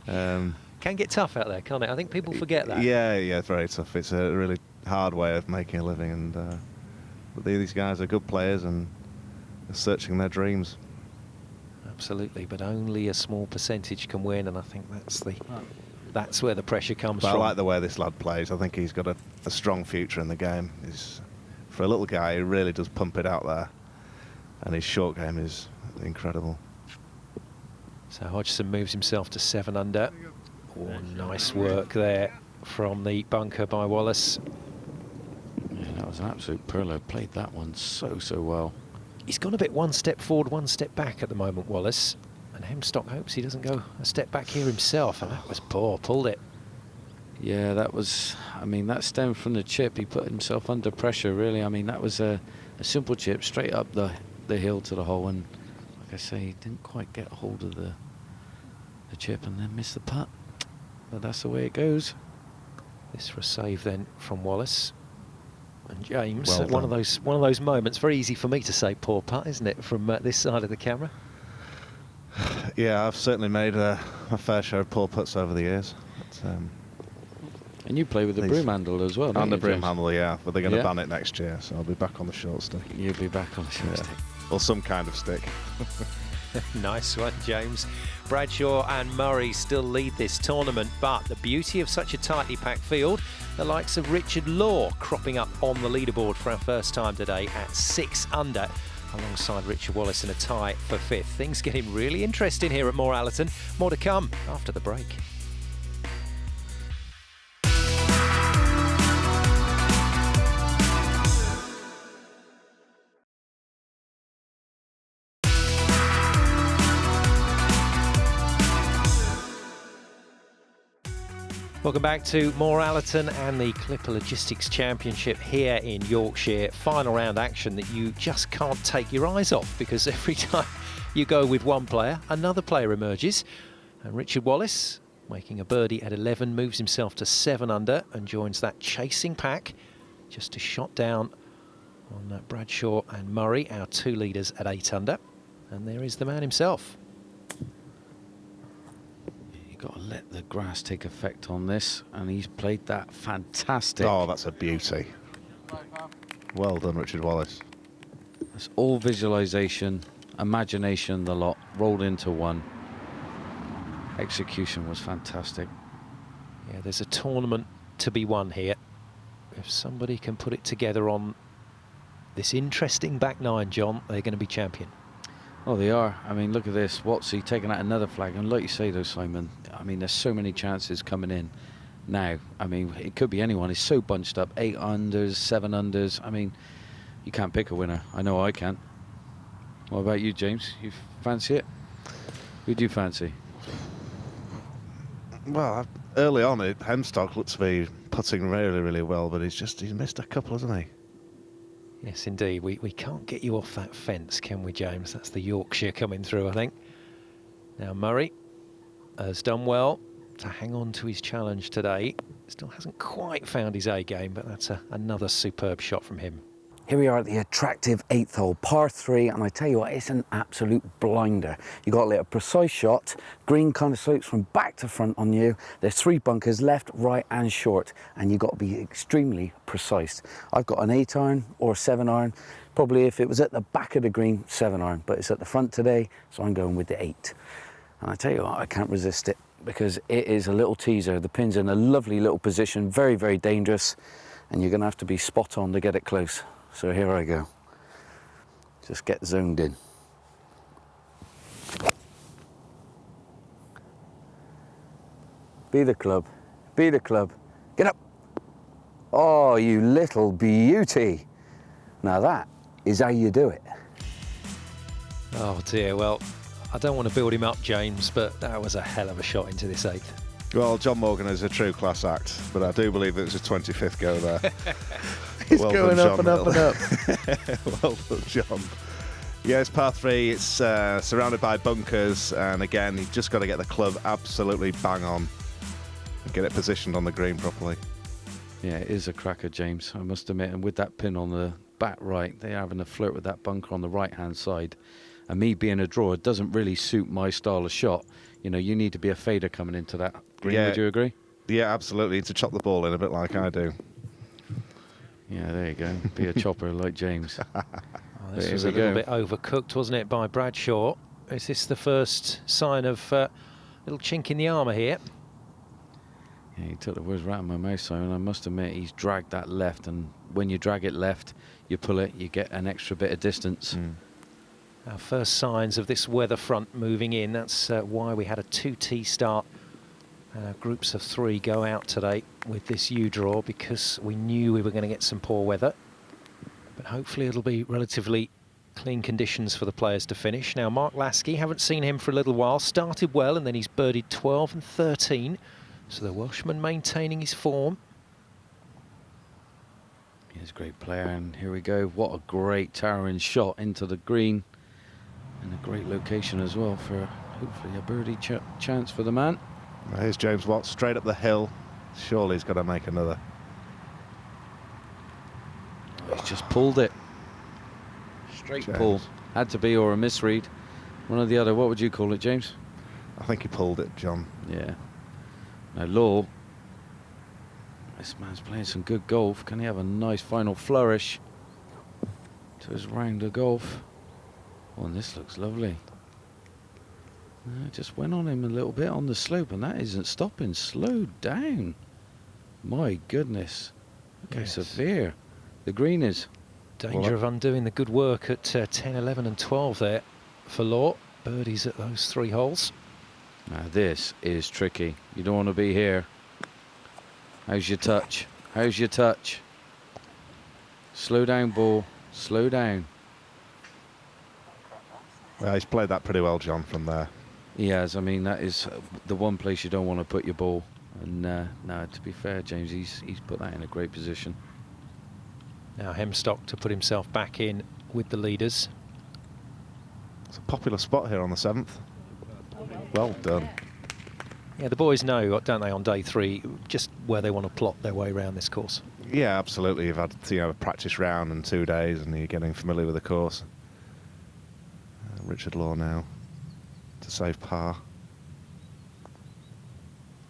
Can get tough out there, can't it? I think people forget that. Yeah, very tough. It's a really hard way of making a living, and but these guys are good players and are searching their dreams. Absolutely, but only a small percentage can win, and I think that's where the pressure comes but from. I like the way this lad plays. I think he's got a strong future in the game. For a little guy, he really does pump it out there, and his short game is incredible. So Hodgson moves himself to 7 under. Oh, nice work there from the bunker by Wallace. was an absolute pearler. Played that one so well. He's gone a bit one step forward, one step back at the moment, Wallace. And Hemstock hopes he doesn't go a step back here himself. And that was poor, pulled it. Yeah, that was, I mean, that stemmed from the chip. He put himself under pressure, really. I mean, that was a simple chip straight up the hill to the hole. And like I say, he didn't quite get hold of the chip and then missed the putt. But that's the way it goes. This for a save then from Wallace. And James, Well one of those moments, very easy for me to say poor putt, isn't it, from this side of the camera? Yeah, I've certainly made a fair share of poor putts over the years. But, and you play with the broom handle as well, don't and the you, broom James? handle, yeah. But they're going to ban it next year, so I'll be back on the short stick. You'll be back on the short stick. Or some kind of stick. Nice one, James. Bradshaw and Murray still lead this tournament, but the beauty of such a tightly packed field, the likes of Richard Law cropping up on the leaderboard for our first time today at 6 under, alongside Richard Wallace in a tie for 5th. Things getting really interesting here at Moor Allerton. More to come after the break. Welcome back to Moor Allerton and the Clipper Logistics Championship here in Yorkshire. Final round action that you just can't take your eyes off, because every time you go with one player, another player emerges. And Richard Wallace, making a birdie at 11, moves himself to 7 under and joins that chasing pack, just a shot down on Bradshaw and Murray, our 2 leaders at 8 under. And there is the man himself. Got to let the grass take effect on this, and he's played that fantastic. Oh, that's a beauty. Well done, Richard Wallace. It's all visualization, imagination, the lot rolled into one. Execution was fantastic. Yeah, there's a tournament to be won here. If somebody can put it together on this interesting back 9, John, they're going to be champion. Oh, they are. I mean, look at this. Watsy taking out another flag. And like you say, though, Simon, I mean, there's so many chances coming in now. I mean, it could be anyone. It's so bunched up. 8 unders, 7 unders. I mean, you can't pick a winner. I know I can't. What about you, James? You fancy it? Who do you fancy? Well, early on, Hemstock looks to be putting really, really well, but he's missed a couple, hasn't he? Yes, indeed. We can't get you off that fence, can we, James? That's the Yorkshire coming through, I think. Now, Murray has done well to hang on to his challenge today. Still hasn't quite found his A game, but that's another superb shot from him. Here we are at the attractive 8th hole, par 3, and I tell you what, it's an absolute blinder. You got to let a precise shot. Green kind of slopes from back to front on you. There's 3 bunkers, left, right, and short, and you've got to be extremely precise. I've got an 8 iron or a 7 iron. Probably if it was at the back of the green, 7 iron, but it's at the front today, so I'm going with the 8. And I tell you what, I can't resist it, because it is a little teaser. The pin's in a lovely little position, very, very dangerous, and you're going to have to be spot on to get it close. So here I go. Just get zoned in. Be the club. Be the club. Get up. Oh, you little beauty. Now that is how you do it. Oh dear, well, I don't want to build him up, James, but that was a hell of a shot into this 8th. Well, John Morgan is a true class act, but I do believe it was a 25th go there. He's well going done, up John, and up and up. Well done, John. Yeah, it's par 3. It's surrounded by bunkers, and again, you've just got to get the club absolutely bang on and get it positioned on the green properly. Yeah, it is a cracker, James, I must admit. And with that pin on the back right, they're having a flirt with that bunker on the right-hand side. And me being a drawer doesn't really suit my style of shot. You know, you need to be a fader coming into that green, Yeah. Would you agree? Yeah, absolutely. To chop the ball in a bit like I do. Yeah, there you go. Be a chopper like James. Oh, this was a little bit overcooked, wasn't it, by Bradshaw? Is this the first sign of little chink in the armour here? Yeah, he took the words right out of my mouth, Simon. I must admit, he's dragged that left, and when you drag it left, you pull it, you get an extra bit of distance. Our first signs of this weather front moving in. That's why we had a 2T start. Groups of 3 go out today with this U draw, because we knew we were going to get some poor weather. but hopefully it'll be relatively clean conditions for the players to finish. Now, Mark Lasky, haven't seen him for a little while, started well and then he's birdied 12 and 13. So the Welshman maintaining his form. He's a great player, and here we go. What a great towering shot into the green, and a great location as well for hopefully a birdie chance for the man. Well, here's James Watt straight up the hill. Surely he's got to make another. He's just pulled it. Straight pull. Had to be, or a misread. One or the other. What would you call it, James? I think he pulled it, John. Yeah. Now, Law, this man's playing some good golf. Can he have a nice final flourish to his round of golf? Oh, and this looks lovely. Just went on him a little bit on the slope, and that isn't stopping. Slow down. My goodness. Look how severe the green is. Danger of undoing the good work at 10, 11 and 12 there for Law. Birdies at those 3 holes. Now this is tricky. You don't want to be here. How's your touch? How's your touch? Slow down, ball. Slow down. Well, he's played that pretty well, John, from there. He has. I mean, that is the one place you don't want to put your ball. And no, to be fair, James, he's put that in a great position. Now Hemstock to put himself back in with the leaders. It's a popular spot here on the 7th. Well done. Yeah, the boys know, don't they, on day 3, just where they want to plot their way around this course. Yeah, absolutely. You've had a practice round and 2 days, and you're getting familiar with the course. Richard Law now to save par.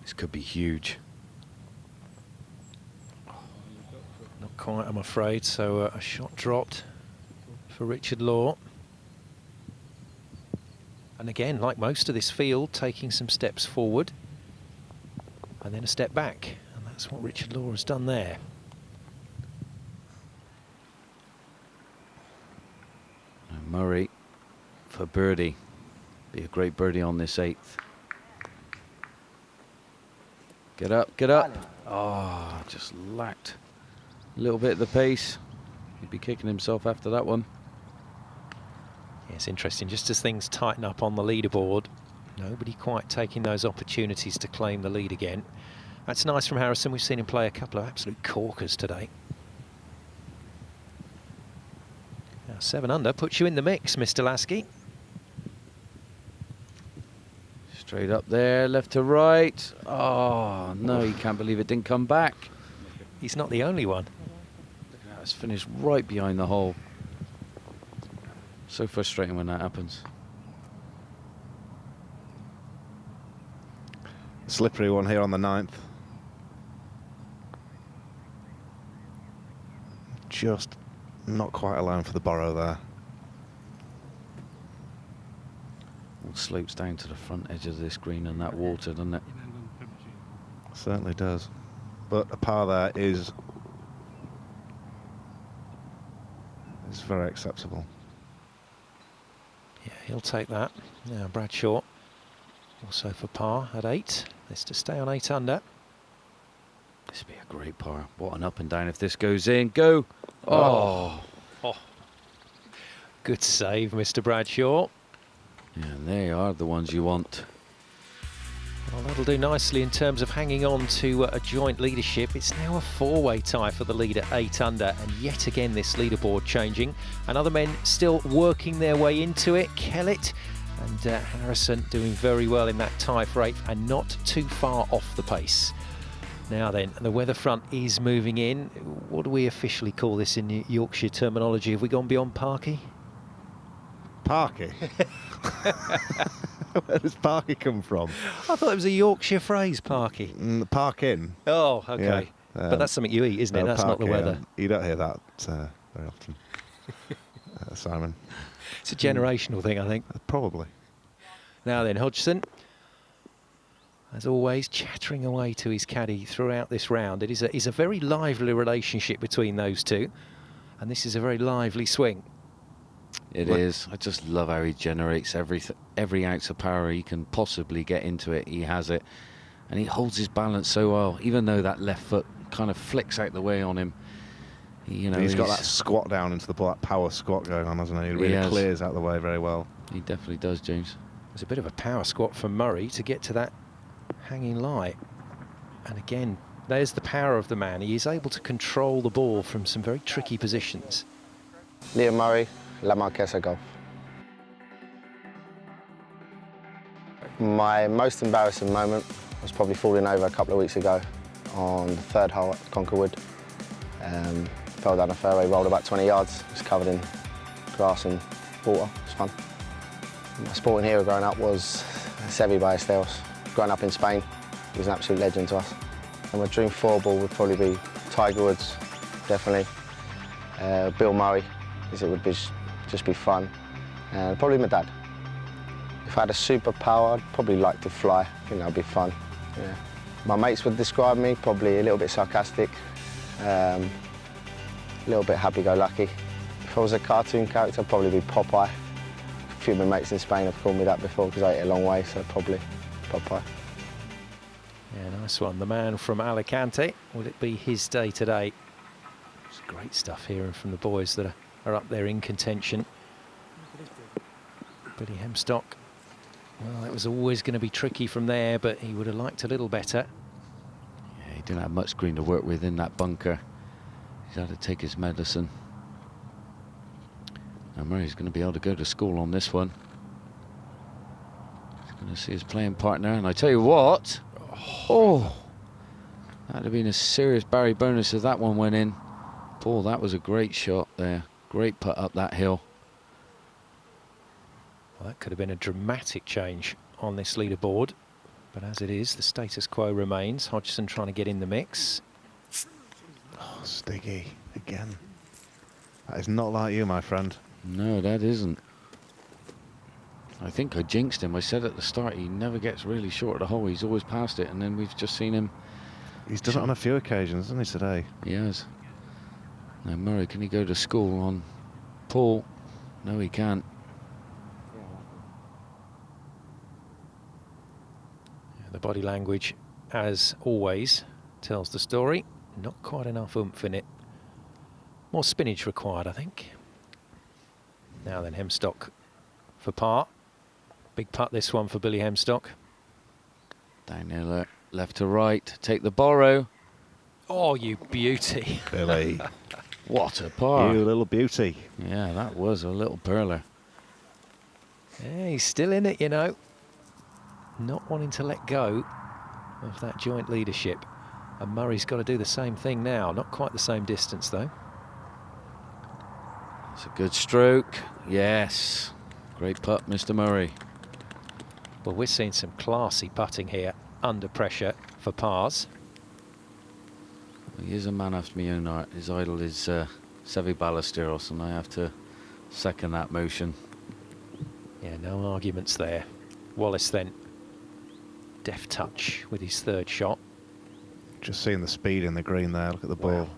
This could be huge. Not quite, I'm afraid. So a shot dropped for Richard Law. And again, like most of this field, taking some steps forward and then a step back. And that's what Richard Law has done there. And Murray for birdie. Be a great birdie on this 8th. Get up, get up. Oh, just lacked a little bit of the pace. He'd be kicking himself after that one. Yeah, it's interesting, just as things tighten up on the leaderboard, nobody quite taking those opportunities to claim the lead again. That's nice from Harrison. We've seen him play a couple of absolute corkers today. Now 7 under puts you in the mix, Mr. Lasky. Straight up there, left to right. Oh, no, you can't believe it didn't come back. He's not the only one. Look at that, it's finished right behind the hole. So frustrating when that happens. Slippery one here on the 9th. Just not quite allowing for the borrow there. All slopes down to the front edge of this green and that water, doesn't it? Certainly does. But a par there is very acceptable. Yeah, he'll take that. Now Bradshaw also for par at 8. This to stay on 8 under. This would be a great par. What an up and down if this goes in. Go! Oh! Good save, Mr. Bradshaw. Yeah, they are the ones you want. Well, that'll do nicely in terms of hanging on to a joint leadership. It's now a 4-way tie for the lead at 8 under, and yet again this leaderboard changing. And other men still working their way into it. Kellett and Harrison doing very well in that tie for 8th and not too far off the pace. Now then, the weather front is moving in. What do we officially call this in Yorkshire terminology? Have we gone beyond Parky? Parky? Where does Parky come from? I thought it was a Yorkshire phrase, Parky. Park in. Oh, okay. Yeah, but that's something you eat, isn't it? That's not the weather. You don't hear that very often, Simon. It's a generational thing, I think. Probably. Now then, Hodgson, as always, chattering away to his caddy throughout this round. It is a very lively relationship between those two, and this is a very lively swing. It is. I just love how he generates every ounce of power he can possibly get into it. He has it, and he holds his balance so well. Even though that left foot kind of flicks out the way on him, You know, he's got that squat down into the ball, that power squat going on, hasn't he? He really clears out the way very well. He definitely does, James. There's a bit of a power squat from Murray to get to that hanging lie. And again, there's the power of the man. He is able to control the ball from some very tricky positions. Liam Murray, La Marquesa Golf. My most embarrassing moment was probably falling over a couple of weeks ago on the 3rd hole at Conquerwood. Fell down a fairway, rolled about 20 yards. It was covered in grass and water. It was fun. My sporting hero growing up was Seve Ballesteros. Growing up in Spain, he was an absolute legend to us. And my dream 4-ball would probably be Tiger Woods, definitely. Bill Murray, because it would just be fun. And probably my dad. If I had a superpower, I'd probably like to fly. I think that would be fun. Yeah. My mates would describe me probably a little bit sarcastic, a little bit happy-go-lucky. If I was a cartoon character, I'd probably be Popeye. A few of my mates in Spain have called me that before because I ate a long way, so probably Popeye. Yeah, nice one. The man from Alicante. Will it be his day today? It's great stuff hearing from the boys that are up there in contention. Billy Hemstock. Well, that was always going to be tricky from there, but he would have liked a little better. Yeah, he didn't have much green to work with in that bunker. He's had to take his medicine. Now Murray's going to be able to go to school on this one. He's going to see his playing partner, and I tell you what, oh, that'd have been a serious Barry bonus if that one went in. Paul, that was a great shot there. Great putt up that hill. Well, that could have been a dramatic change on this leaderboard, but as it is, the status quo remains. Hodgson trying to get in the mix. Oh, Stiggy again. That is not like you, my friend. No, that isn't. I think I jinxed him. I said at the start he never gets really short of the hole. He's always past it, and then we've just seen him. He's done it on a few occasions, hasn't he, today? He has. Now Murray, can he go to school on Paul? No, he can't. The body language, as always, tells the story. Not quite enough oomph in it. More spinach required, I think. Now then, Hemstock for par. Big putt this one for Billy Hemstock. Down there, left to right. Take the borrow. Oh, you beauty. Billy. What a par. You little beauty. Yeah, that was a little perler. Yeah, he's still in it, you know. Not wanting to let go of that joint leadership. And Murray's got to do the same thing now. Not quite the same distance, though. It's a good stroke. Yes. Great putt, Mr. Murray. Well, we're seeing some classy putting here under pressure for pars. He is a man after my own heart. His idol is Seve Ballesteros, and I have to second that motion. Yeah, no arguments there. Wallace then. Deft touch with his third shot. Just seeing the speed in the green there. Look at the ball.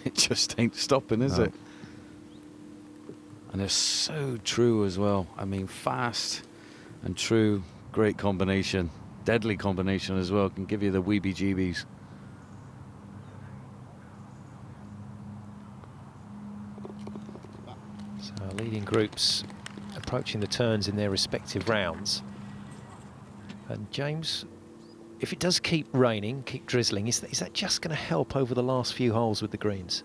It just ain't stopping, is it? And it's so true as well. I mean, fast and true. Great combination. Deadly combination as well. Can give you the weebie-jeebies. So our leading groups approaching the turns in their respective rounds. And James, if it does keep raining, keep drizzling, is that just going to help over the last few holes with the greens?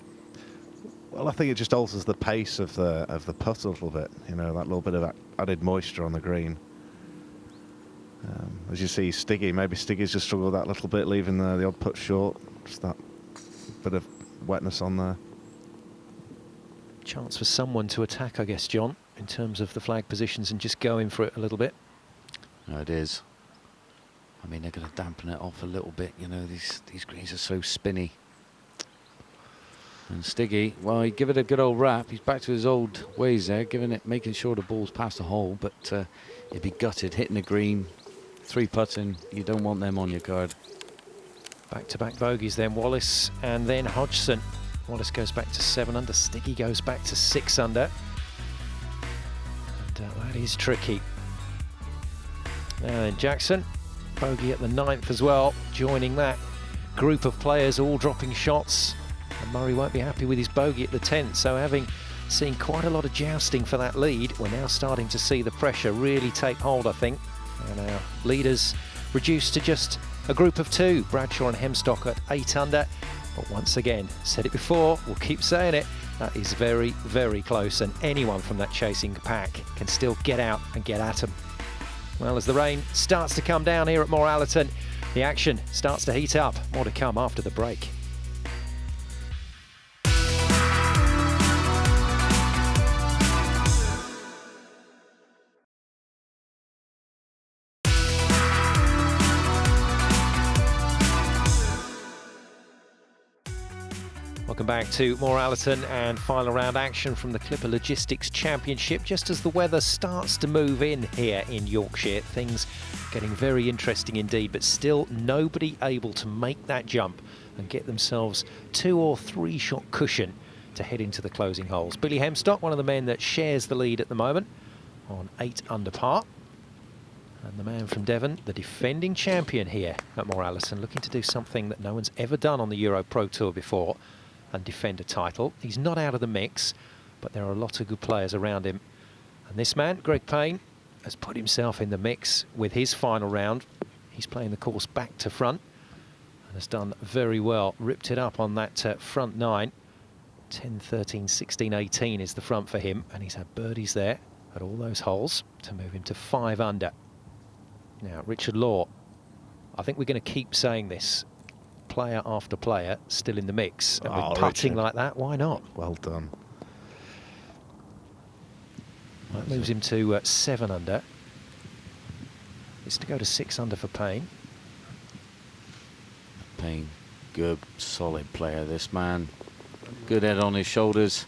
Well, I think it just alters the pace of the putt a little bit. You know, that little bit of added moisture on the green. As you see, Stiggy, maybe Stiggy's just struggled that little bit, leaving the odd putt short. Just that bit of wetness on there. Chance for someone to attack, I guess, John, in terms of the flag positions and just go in for it a little bit. No, it is. I mean, they're going to dampen it off a little bit. You know, these greens are so spinny. And Stiggy, well, he'd give it a good old wrap. He's back to his old ways there, making sure the ball's past the hole, but he'd be gutted, hitting the green, 3-putting. You don't want them on your card. Back-to-back bogeys then, Wallace and then Hodgson. Wallace goes back to 7 under, Stiggy goes back to 6 under. And that is tricky. Now then, Jackson, bogey at the 9th as well, joining that group of players all dropping shots And Murray won't be happy with his bogey at the 10th, so having seen quite a lot of jousting for that lead, we're now starting to see the pressure really take hold, I think. And our leaders reduced to just a group of 2, Bradshaw and Hemstock at 8 under. But once again, said it before, we'll keep saying it, that is very, very close, and anyone from that chasing pack can still get out and get at them. Well, as the rain starts to come down here at Moor Allerton, the action starts to heat up. More to come after the break. Welcome back to Moor Allerton and final round action from the Clipper Logistics Championship. Just as the weather starts to move in here in Yorkshire, things getting very interesting indeed, but still nobody able to make that jump and get themselves 2 or 3 shot cushion to head into the closing holes. Billy Hemstock, one of the men that shares the lead at the moment, on 8 under par. And the man from Devon, the defending champion here at Moor Allerton, looking to do something that no one's ever done on the EuroPro Tour before and defend a title. He's not out of the mix, but there are a lot of good players around him. And this man, Greg Payne, has put himself in the mix with his final round. He's playing the course back to front and has done very well. Ripped it up on that front 9. 10, 13, 16, 18 is the front for him, and he's had birdies there at all those holes to move him to 5 under. Now, Richard Law, I think we're going to keep saying this. Player after player still in the mix. And with putting like that, why not? Well done. That moves him to 7 under. It's to go to 6 under for Payne. Payne, good, solid player, this man. Good head on his shoulders.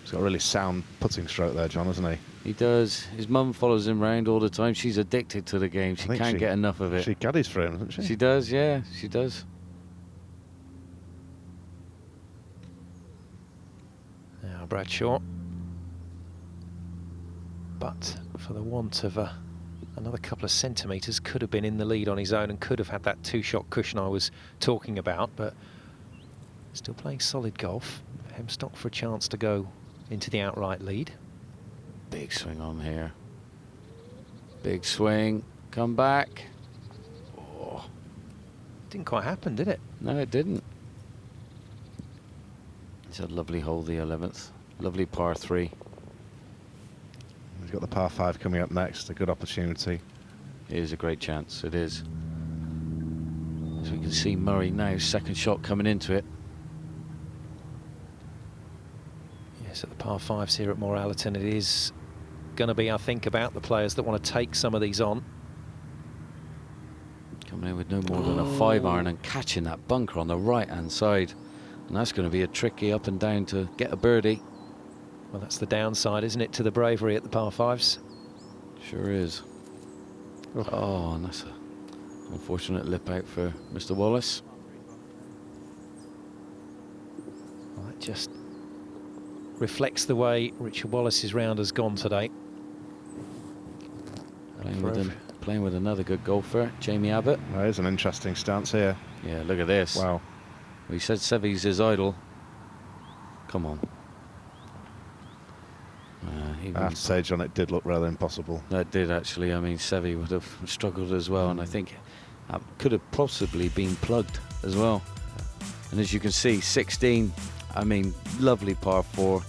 He's got a really sound putting stroke there, John, hasn't he? He does. His mum follows him around all the time. She's addicted to the game. She can't get enough of it. She caddies for him, doesn't she? She does, yeah, she does. Now Bradshaw. But for the want of another couple of centimetres, could have been in the lead on his own and could have had that 2-shot cushion I was talking about, but still playing solid golf. Hemstock for a chance to go into the outright lead. Big swing on here. Big swing. Come back. Oh. Didn't quite happen, did it? No, it didn't. It's a lovely hole, the 11th. Lovely par 3. He's got the par 5 coming up next. A good opportunity. It is a great chance. It is. As we can see Murray now, second shot coming into it. Yes, at the par 5s here at Moor Allerton, it is going to be, I think, about the players that want to take some of these on. Coming in with no more than a 5-iron and catching that bunker on the right-hand side. And that's going to be a tricky up and down to get a birdie. Well, that's the downside, isn't it, to the bravery at the par 5s? Sure is. Oh, and that's an unfortunate lip out for Mr. Wallace. Well, that just reflects the way Richard Wallace's round has gone today. Playing with another good golfer, Jamie Abbott. There's an interesting stance here. Yeah, look at this. Wow. We said Sevy's his idol. Come on. I have to say, John, it did look rather impossible. That did, actually. I mean, Sevy would have struggled as well, and I think could have possibly been plugged as well. And as you can see, 16, I mean, lovely par 4.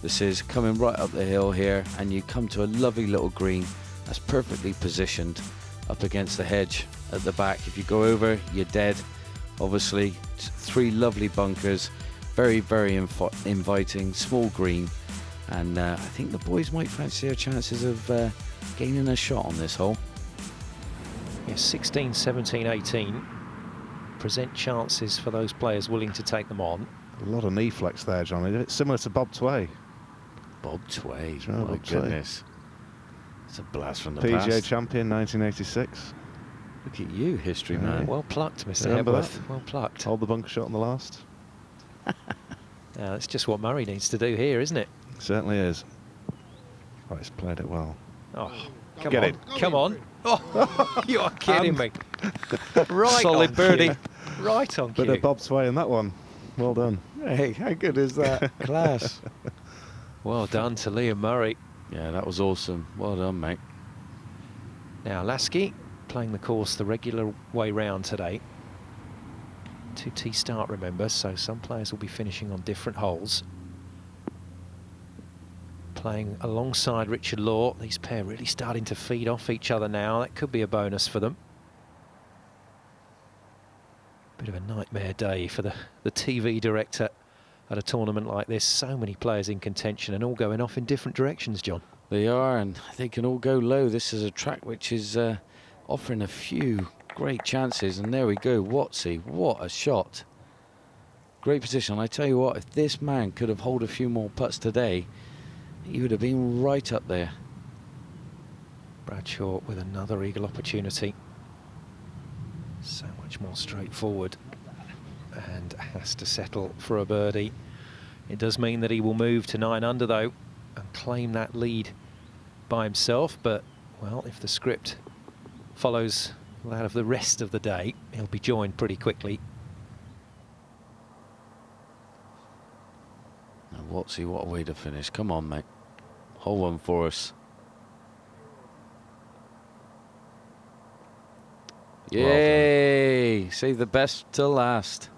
This is coming right up the hill here, and you come to a lovely little green that's perfectly positioned up against the hedge at the back. If you go over, you're dead. Obviously, 3 lovely bunkers, very, very inviting, small green. And I think the boys might fancy their chances of gaining a shot on this hole. Yes, 16, 17, 18 present chances for those players willing to take them on. A lot of knee flex there, John. It's similar to Bob Tway. Bob Tway, oh my goodness. It's a blast from the PGA past. champion, 1986. Look at you, history man. Well plucked, Mr. Remember Hepworth. that? Well plucked. Hold the bunker shot on the last. Yeah, that's just what Murray needs to do here, isn't it? Certainly is. Oh, he's played it well. Oh, come Get on. it. Come on. Oh, you are kidding me. Right Solid on birdie. cue. Right on Bit cue. of Bob Sway in that one. Well done. Hey, how good is that? Class. Well done to Liam Murray. Yeah, that was awesome. Well done, mate. Now Lasky playing the course the regular way round today. 2T start, remember, so some players will be finishing on different holes. Playing alongside Richard Law. These pair really starting to feed off each other now. That could be a bonus for them. Bit of a nightmare day for the TV director at a tournament like this. So many players in contention and all going off in different directions, John. They are, and they can all go low. This is a track which is offering a few great chances, and there we go. Watsy, what a shot. Great position. I tell you what, if this man could have holed a few more putts today, he would have been right up there. Bradshaw with another eagle opportunity. So much more straightforward, and has to settle for a birdie. It does mean that he will move to 9 under though and claim that lead by himself, but well, if the script follows that of the rest of the day, he'll be joined pretty quickly. Now, Watsy, what a way to finish. Come on, mate. Hole one for us. Yay! Save the best till last.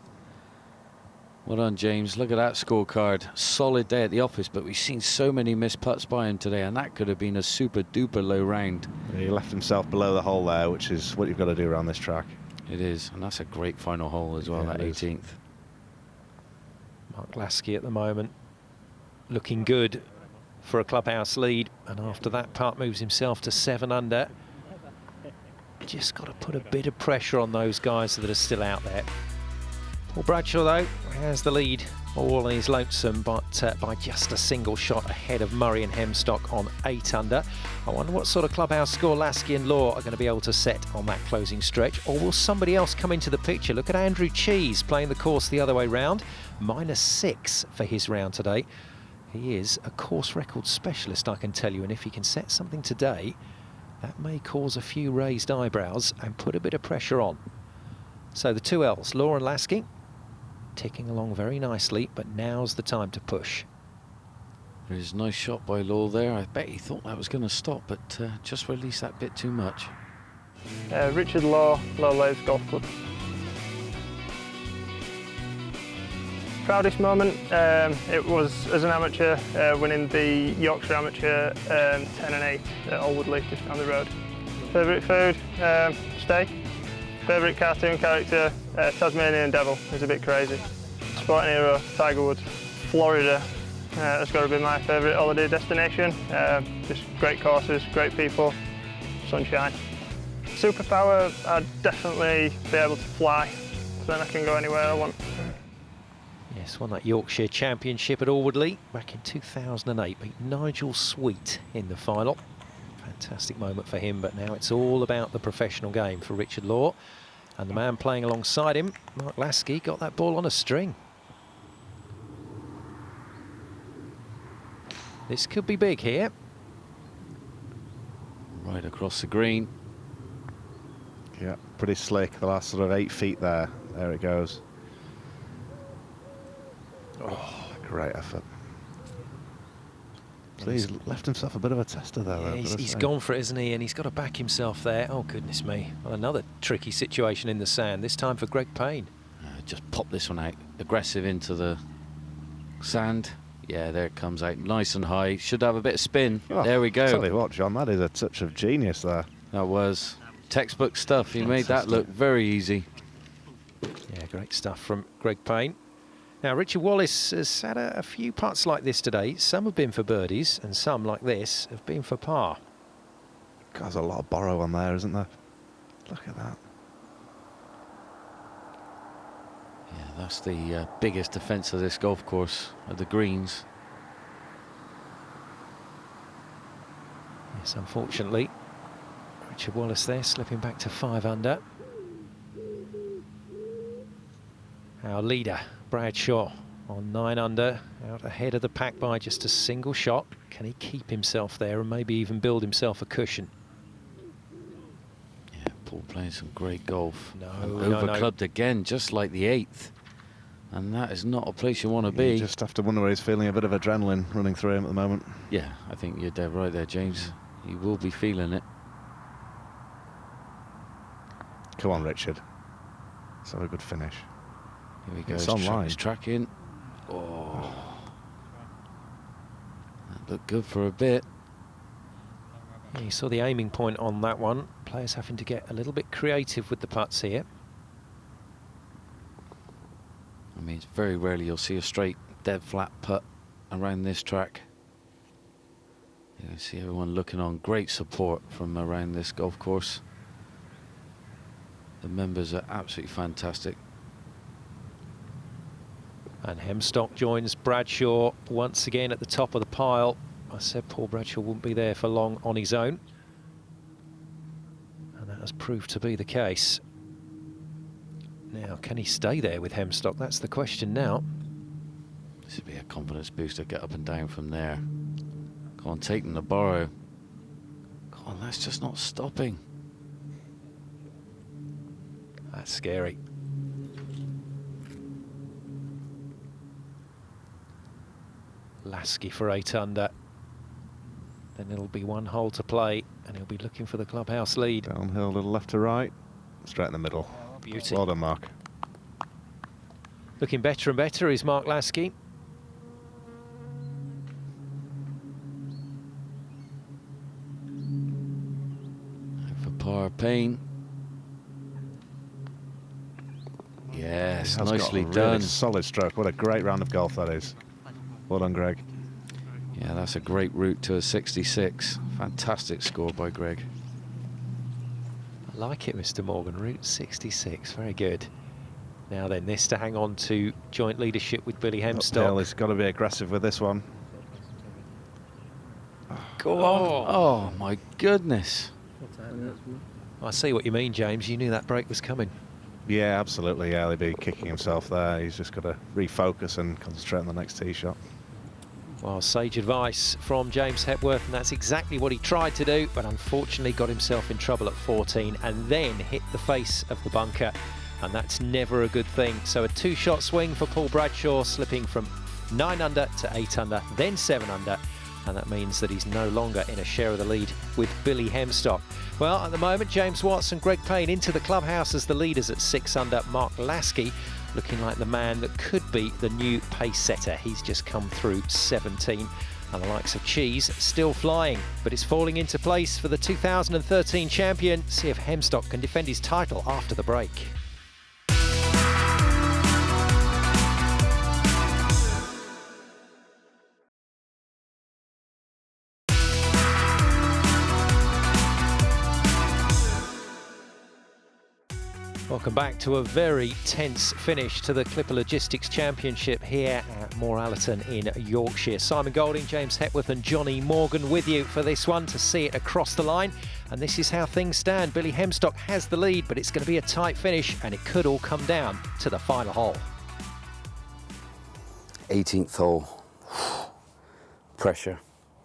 Well done, James. Look at that scorecard. Solid day at the office, but we've seen so many missed putts by him today, and that could have been a super duper low round. Yeah, he left himself below the hole there, which is what you've got to do around this track. It is, and that's a great final hole as well, Yeah, that it is. 18th. Mark Lasky at the moment looking good for a clubhouse lead, and after that putt moves himself to 7 under. Just got to put a bit of pressure on those guys that are still out there. Well, Bradshaw though has the lead all on his lonesome, but by just a single shot ahead of Murray and Hemstock on 8 under. I wonder what sort of clubhouse score Lasky and Law are going to be able to set on that closing stretch, or will somebody else come into the picture? Look at Andrew Cheese playing the course the other way round. -6 for his round today. He is a course record specialist, I can tell you, and if he can set something today, that may cause a few raised eyebrows and put a bit of pressure on. So the 2 Ls, Law and Lasky, ticking along very nicely, but now's the time to push. There's a nice shot by Law there. I bet he thought that was going to stop, but just released that bit too much. Richard Law, Leeds Golf Club. Proudest moment, it was as an amateur winning the Yorkshire Amateur 10 and 8 at Alwood Leaf just down the road. Favourite food, steak. Favourite cartoon character, Tasmanian Devil, he's a bit crazy. Sporting hero, Tiger Woods. Florida has got to be my favourite holiday destination. Just great courses, great people, sunshine. Superpower, I'd definitely be able to fly, so then I can go anywhere I want. Yes, won that Yorkshire Championship at Alwoodley back in 2008, beat Nigel Sweet in the final. Fantastic moment for him, but now it's all about the professional game for Richard Law. And the man playing alongside him, Mark Lasky, got that ball on a string. This could be big here. Right across the green. Yeah, pretty slick. The last sort of 8 feet there. There it goes. Oh, great effort. So he's left himself a bit of a tester there. Yeah, though, he's gone for it, isn't he? And he's got to back himself there. Oh, goodness me. Well, another tricky situation in the sand, this time for Greg Payne. Just pop this one out. Aggressive into the sand. Yeah, there it comes out. Nice and high. Should have a bit of spin. Oh, there we go. Tell you what, John, that is a touch of genius there. That was textbook stuff. He made that look very easy. Yeah, great stuff from Greg Payne. Now, Richard Wallace has had a few putts like this today. Some have been for birdies, and some, like this, have been for par. God, there's a lot of borrow on there, isn't there? Look at that. Yeah, that's the biggest defence of this golf course, at the greens. Yes, unfortunately, Richard Wallace there slipping back to 5 under. Our leader, Bradshaw, on 9 under, out ahead of the pack by just a single shot. Can he keep himself there and maybe even build himself a cushion? Paul playing some great golf. No, Overclubbed again, just like the 8th. And that is not a place you want to be. You just have to wonder where he's feeling a bit of adrenaline running through him at the moment. Yeah, I think you're dead right there, James. You will be feeling it. Come on, Richard. Let's have a good finish. Here we go. It's online. He's tracking. Oh. That looked good for a bit. Yeah, you saw the aiming point on that one. Players having to get a little bit creative with the putts here. I mean, it's very rarely you'll see a straight, dead flat putt around this track. You can see everyone looking on. Great support from around this golf course. The members are absolutely fantastic. And Hemstock joins Bradshaw once again at the top of the pile. I said Paul Bradshaw wouldn't be there for long on his own. And that has proved to be the case. Now, can he stay there with Hemstock? That's the question now. This would be a confidence booster. Get up and down from there. Come on, take them to borrow. Come on, that's just not stopping. That's scary. Lasky for 8 under. Then it'll be 1 hole to play, and he'll be looking for the clubhouse lead. Downhill, a little left to right. Straight in the middle. Beauty. Well done, Mark. Looking better and better is Mark Lasky. For par Payne. Yes, nicely done. Really solid stroke. What a great round of golf that is. Well done, Greg. Yeah, that's a great route to a 66. Fantastic score by Greg. I like it, Mr. Morgan. Route 66, very good. Now then, this to hang on to joint leadership with Billy Hemstock. He's got to be aggressive with this one. Go on. Oh, my goodness. I see what you mean, James. You knew that break was coming. Yeah, absolutely. Yeah, he'll be kicking himself there. He's just got to refocus and concentrate on the next tee shot. Well, sage advice from James Hepworth, and that's exactly what he tried to do, but unfortunately got himself in trouble at 14 and then hit the face of the bunker, and that's never a good thing. So a 2-shot swing for Paul Bradshaw, slipping from 9 under to 8 under, then 7 under, and that means that he's no longer in a share of the lead with Billy Hemstock. Well, at the moment, James Watson, Greg Payne into the clubhouse as the leaders at 6 under. Mark Lasky looking like the man that could be the new pace setter. He's just come through 17. And the likes of Cheese still flying, but it's falling into place for the 2013 champion. See if Hemstock can defend his title after the break. Welcome back to a very tense finish to the Clipper Logistics Championship here at Moor Allerton in Yorkshire. Simon Golding, James Hepworth and Johnny Morgan with you for this one to see it across the line. And this is how things stand. Billy Hemstock has the lead, but it's going to be a tight finish and it could all come down to the final hole. 18th hole. Pressure.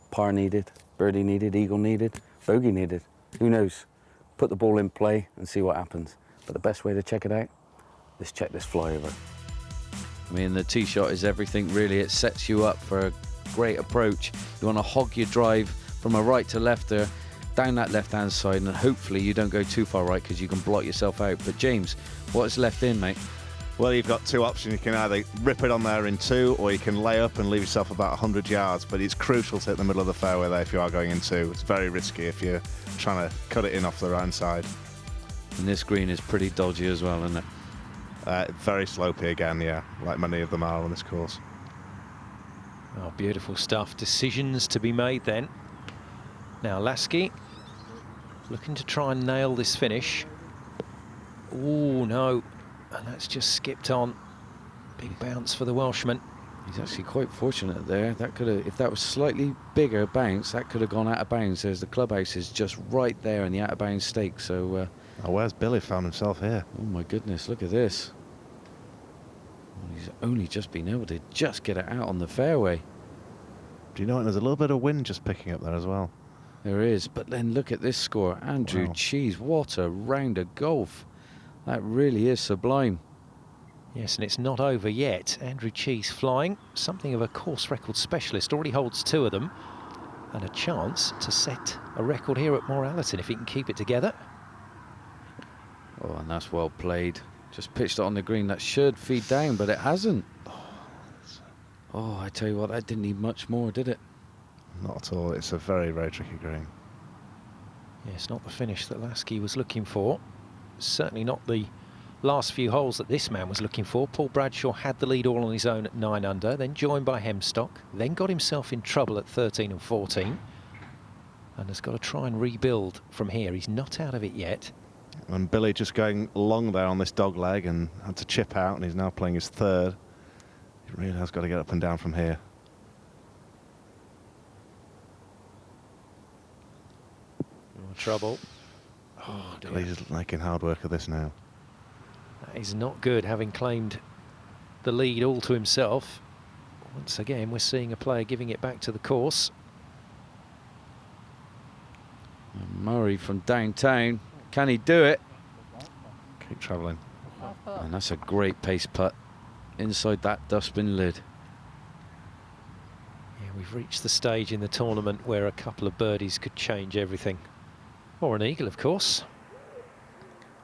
Par needed, birdie needed, eagle needed, bogey needed. Who knows? Put the ball in play and see what happens. But the best way to check it out, let's check this flyover. I mean, the tee shot is everything, really. It sets you up for a great approach. You want to hog your drive from a right to left there, down that left-hand side, and hopefully you don't go too far right because you can blot yourself out. But James, what's left in, mate? Well, you've got 2 options. You can either rip it on there in 2, or you can lay up and leave yourself about 100 yards. But it's crucial to hit the middle of the fairway there if you are going in 2. It's very risky if you're trying to cut it in off the right side. And this green is pretty dodgy as well, isn't it? Very slopey again, yeah, like many of them are on this course. Oh, beautiful stuff. Decisions to be made then. Now Lasky looking to try and nail this finish. Oh no, and that's just skipped on. Big bounce for the Welshman. He's actually quite fortunate there. That could have, if that was slightly bigger bounce, that could have gone out of bounds. There's the clubhouse is just right there in the out of bounds stake. So where's Billy found himself here? Oh my goodness, look at this. He's only just been able to just get it out on the fairway. Do you know what? There's a little bit of wind just picking up there as well. There is, but then look at this score. Andrew Wow. Cheese, what a round of golf. That really is sublime. Yes, and it's not over yet. Andrew Cheese flying, something of a course record specialist, already holds 2 of them, and a chance to set a record here at Moor Allerton if he can keep it together. Oh, and that's well played. Just pitched it on the green. That should feed down, but it hasn't. Oh, I tell you what, that didn't need much more, did it? Not at all. It's a very, very tricky green. Yes, not the finish that Lasky was looking for. Certainly not the last few holes that this man was looking for. Paul Bradshaw had the lead all on his own at 9 under, then joined by Hemstock, then got himself in trouble at 13 and 14, and has got to try and rebuild from here. He's not out of it yet. And Billy just going long there on this dog leg and had to chip out, and he's now playing his 3rd. He really has got to get up and down from here. More trouble. Oh, he's making hard work of this now. That is not good, having claimed the lead all to himself. Once again, we're seeing a player giving it back to the course. And Murray from downtown. Can he do it? Keep travelling. And that's a great pace putt inside that dustbin lid. Yeah, we've reached the stage in the tournament where a couple of birdies could change everything. Or an eagle, of course.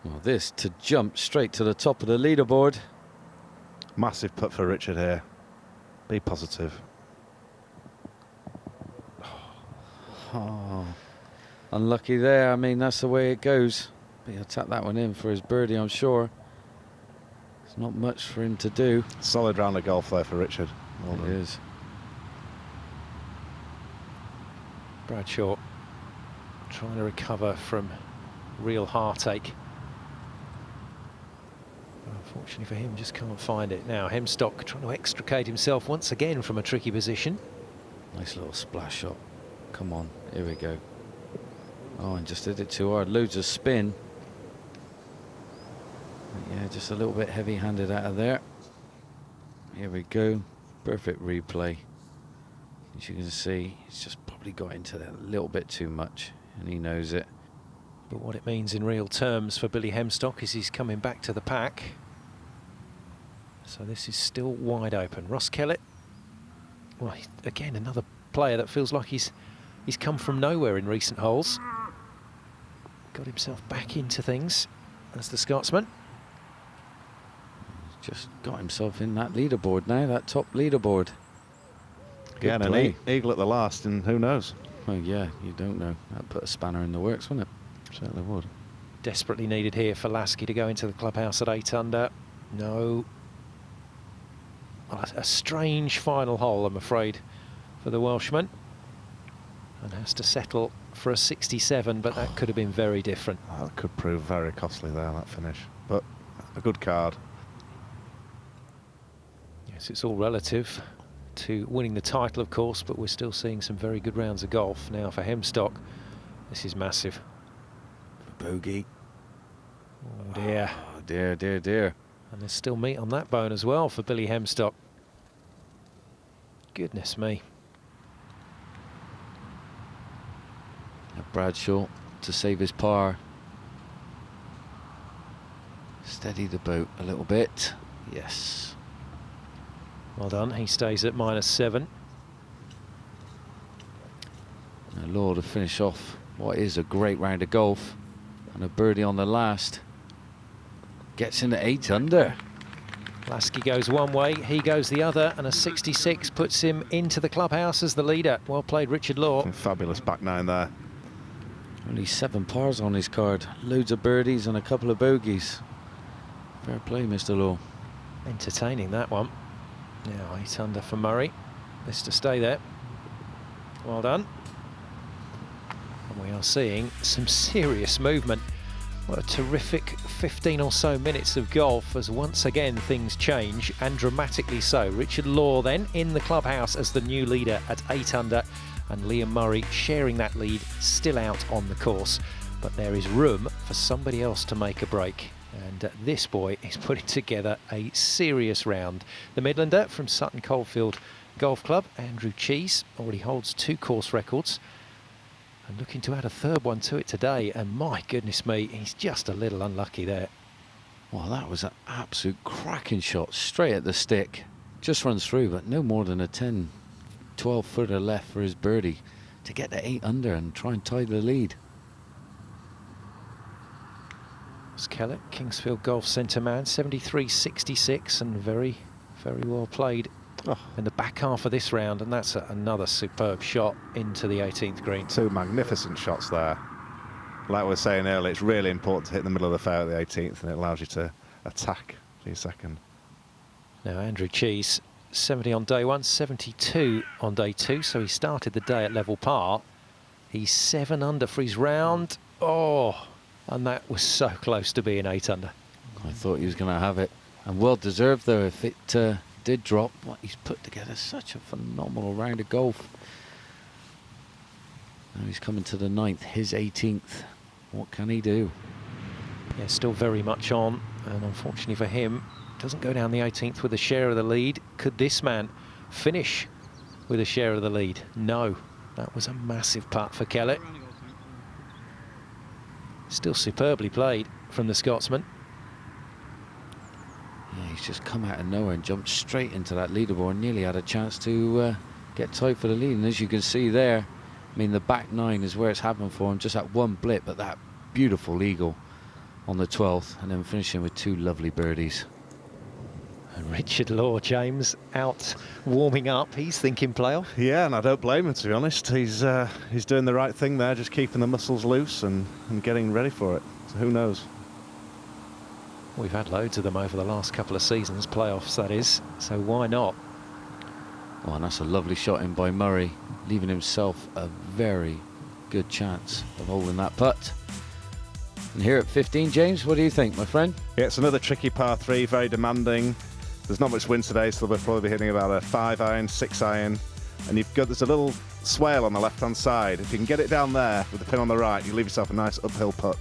Well, this to jump straight to the top of the leaderboard. Massive putt for Richard here. Be positive. Oh, unlucky there. I mean, that's the way it goes. But he'll tap that one in for his birdie, I'm sure. There's not much for him to do. Solid round of golf there for Richard. Well, it is. Bradshaw trying to recover from real heartache. Unfortunately for him, just can't find it now. Hemstock trying to extricate himself once again from a tricky position. Nice little splash shot. Come on, here we go. Oh, and just did it too hard. Loads of spin. But yeah, just a little bit heavy-handed out of there. Here we go. Perfect replay. As you can see, he's just probably got into that a little bit too much, and he knows it. But what it means in real terms for Billy Hemstock is he's coming back to the pack. So this is still wide open. Ross Kellett, well, again, another player that feels like he's come from nowhere in recent holes. Got himself back into things as the Scotsman. Just got himself in that leaderboard now, that top leaderboard. Yeah, and an eagle at the last, and who knows? Well, yeah, you don't know. That put a spanner in the works, wouldn't it? Certainly would. Desperately needed here for Lasky to go into the clubhouse at 8 under. No. Well, a strange final hole, I'm afraid, for the Welshman. And has to settle for a 67, but that could have been very different. That could prove very costly there, that finish. But a good card. Yes, it's all relative to winning the title, of course, but we're still seeing some very good rounds of golf now for Hemstock. This is massive. Bogey. Oh dear. Oh dear, dear, dear. And there's still meat on that bone as well for Billy Hemstock. Goodness me. Now Bradshaw to save his par. Steady the boat a little bit. Yes. Well done. He stays at -7. Now Law to finish off what is a great round of golf. And a birdie on the last. Gets into 8 under. Lasky goes one way, he goes the other, and a 66 puts him into the clubhouse as the leader. Well played, Richard Law. Fabulous back 9 there. Only 7 pars on his card. Loads of birdies and a couple of bogeys. Fair play, Mr. Law. Entertaining that one. Now 8 under for Murray. This to stay there. Well done. And we are seeing some serious movement. What a terrific 15 or so minutes of golf as once again things change, and dramatically so. Richard Law then in the clubhouse as the new leader at 8 under, and Liam Murray sharing that lead, still out on the course. But there is room for somebody else to make a break. And this boy is putting together a serious round. The Midlander from Sutton Coldfield Golf Club, Andrew Cheese, already holds 2 course records. And looking to add a third one to it today, and my goodness me, he's just a little unlucky there. Well, that was an absolute cracking shot, straight at the stick. Just runs through, but no more than a 10, 12 footer left for his birdie to get to 8 under and try and tie the lead. Kellett, Kingsfield Golf Centre man, 73.66, and very, very well played in the back half of this round, and that's another superb shot into the 18th green. 2 magnificent shots there. Like we were saying earlier, it's really important to hit the middle of the fair at the 18th, and it allows you to attack for your second. Now Andrew Cheese, 70 on day 1, 72 on day 2, so he started the day at level par. He's 7 under for his round. Oh, and that was so close to being 8 under. I thought he was going to have it, and well deserved though if it did drop. What he's put together, such a phenomenal round of golf. Now he's coming to the 9th, his 18th. What can he do? Yeah, still very much on, and unfortunately for him, doesn't go down the 18th with a share of the lead. Could this man finish with a share of the lead? No, that was a massive putt for Kellett. Still superbly played from the Scotsman. Yeah, he's just come out of nowhere and jumped straight into that leaderboard. Nearly had a chance to get tied for the lead. And as you can see there, I mean, the back 9 is where it's happened for him. Just that one blip, but that beautiful eagle on the 12th, and then finishing with 2 lovely birdies. And Richard Law, James, out warming up. He's thinking playoff. Yeah, and I don't blame him, to be honest. He's doing the right thing there, just keeping the muscles loose and getting ready for it. So who knows? We've had loads of them over the last couple of seasons, playoffs that is, so why not? Oh, and that's a lovely shot in by Murray, leaving himself a very good chance of holding that putt. And here at 15, James, what do you think, my friend? Yeah, it's another tricky par 3, very demanding. There's not much wind today, so they'll probably be hitting about a 5 iron, 6 iron. And there's a little swale on the left-hand side. If you can get it down there with the pin on the right, you leave yourself a nice uphill putt.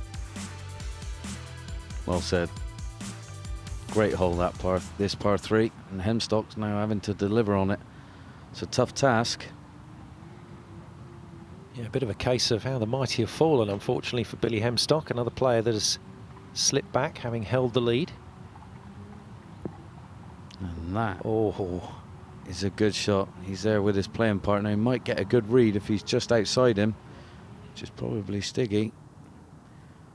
Well said. Great hole, this par 3, and Hemstock's now having to deliver on it. It's a tough task. Yeah, a bit of a case of how the mighty have fallen, unfortunately, for Billy Hemstock, another player that has slipped back, having held the lead. And that is a good shot. He's there with his playing partner. He might get a good read if he's just outside him, which is probably Stiggy.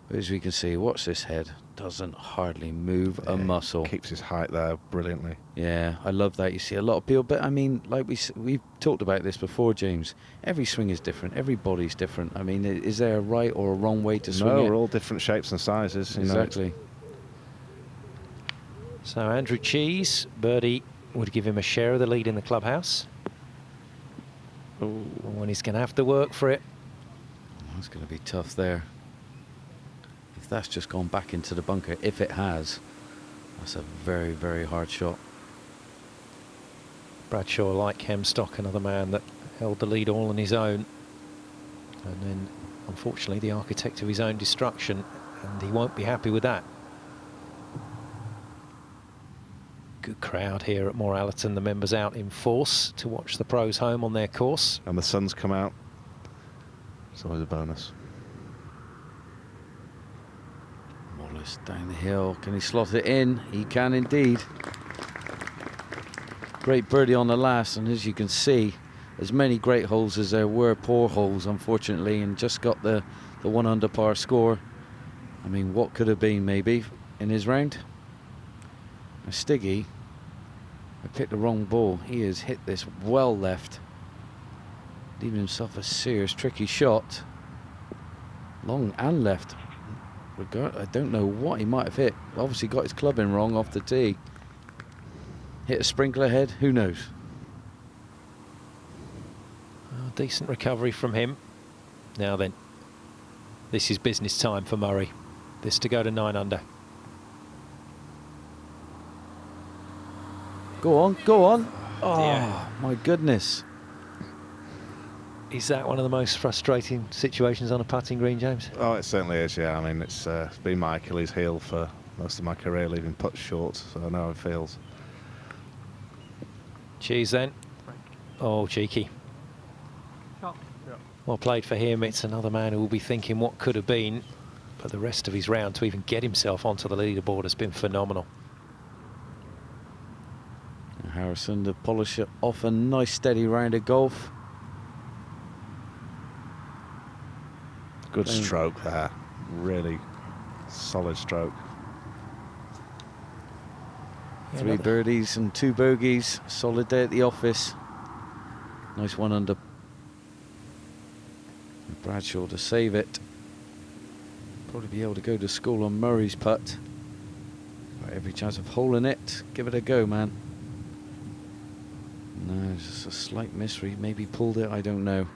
But as we can see, watch this head. Doesn't hardly move a muscle. Keeps his height there brilliantly. Yeah, I love that. You see a lot of people, but I mean, like we've talked about this before, James. Every swing is different. Every body's different. I mean, is there a right or a wrong way to swing it? No, we're all different shapes and sizes. Exactly. So Andrew Cheese, birdie would give him a share of the lead in the clubhouse. When he's going to have to work for it. That's going to be tough there. If that's just gone back into the bunker, if it has, that's a very, very hard shot. Bradshaw, like Hemstock, another man that held the lead all on his own. And then, unfortunately, the architect of his own destruction, and he won't be happy with that. Good crowd here at Moor Allerton. The members out in force to watch the pros home on their course. And the sun's come out. It's always a bonus. Wallace down the hill. Can he slot it in? He can indeed. Great birdie on the last, and as you can see, as many great holes as there were poor holes, unfortunately, and just got the 1 under par score. I mean, what could have been maybe in his round? Now, Stiggy, I picked the wrong ball. He has hit this well left, leaving himself a serious tricky shot. Long and left. I don't know what he might have hit. Obviously got his club in wrong off the tee. Hit a sprinkler head, who knows? Oh, decent recovery from him. Now then, this is business time for Murray. This to go to 9 under. Go on, go on. Oh, dear. My goodness. Is that one of the most frustrating situations on a putting green, James? Oh, it certainly is, yeah. I mean, it's been my Achilles heel for most of my career, leaving putts short, so I know how it feels. Cheese then. Oh, cheeky. Well played for him. It's another man who will be thinking what could have been, but the rest of his round to even get himself onto the leaderboard has been phenomenal. Harrison to polish it off a nice steady round of golf. Good stroke there, really solid stroke. 3 birdies and 2 bogeys, solid day at the office. Nice 1 under. Bradshaw to save it. Probably be able to go to school on Murray's putt. Got every chance of holing it. Give it a go, man. No, it's just a slight mystery. Maybe pulled it, I don't know.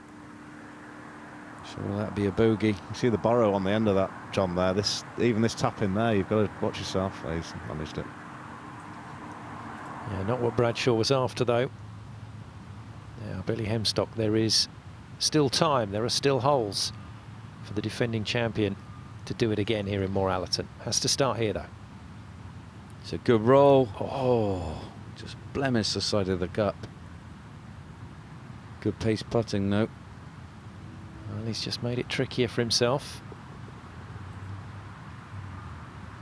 Sure, that'd be a bogey. You see the borrow on the end of that, John, there. Even this tap in there, you've got to watch yourself. He's managed it. Yeah, not what Bradshaw was after, though. Now, Billy Hemstock, there is still time. There are still holes for the defending champion to do it again here in Moor Allerton. Has to start here, though. It's a good roll. Oh, just blemish the side of the cup. Good pace putting, though. Well, he's just made it trickier for himself.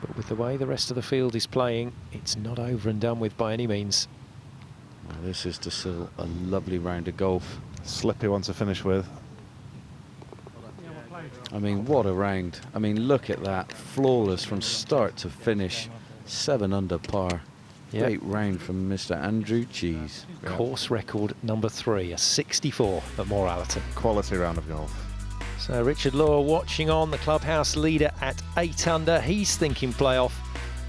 But with the way the rest of the field is playing, it's not over and done with by any means. Well, this is still a lovely round of golf. Slippy one to finish with. I mean, what a round. I mean, look at that. Flawless from start to finish. 7 under par. Yep. Great round from Mr. Andrew Cheese. Course record number 3, a 64 at Moor Allerton. Quality round of golf. So Richard Law watching on, the clubhouse leader at 8 under. He's thinking playoff,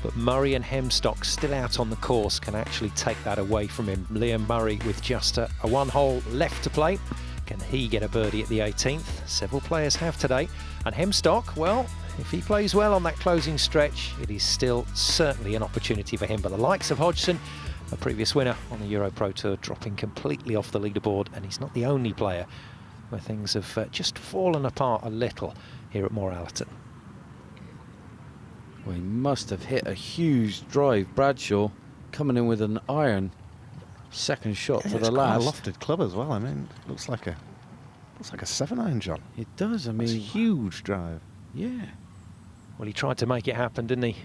but Murray and Hemstock still out on the course can actually take that away from him. Liam Murray with just a 1 hole left to play. Can he get a birdie at the 18th? Several players have today. And Hemstock, well, if he plays well on that closing stretch, it is still certainly an opportunity for him. But the likes of Hodgson, a previous winner on the EuroPro Tour, dropping completely off the leaderboard, and he's not the only player where things have just fallen apart a little here at Moor Allerton. Well, he must have hit a huge drive. Bradshaw coming in with an iron. Second shot for the last. A lofted club as well. I mean, looks like a 7-iron, John. It does. I mean, it's a huge drive. Yeah. Well, he tried to make it happen, didn't he?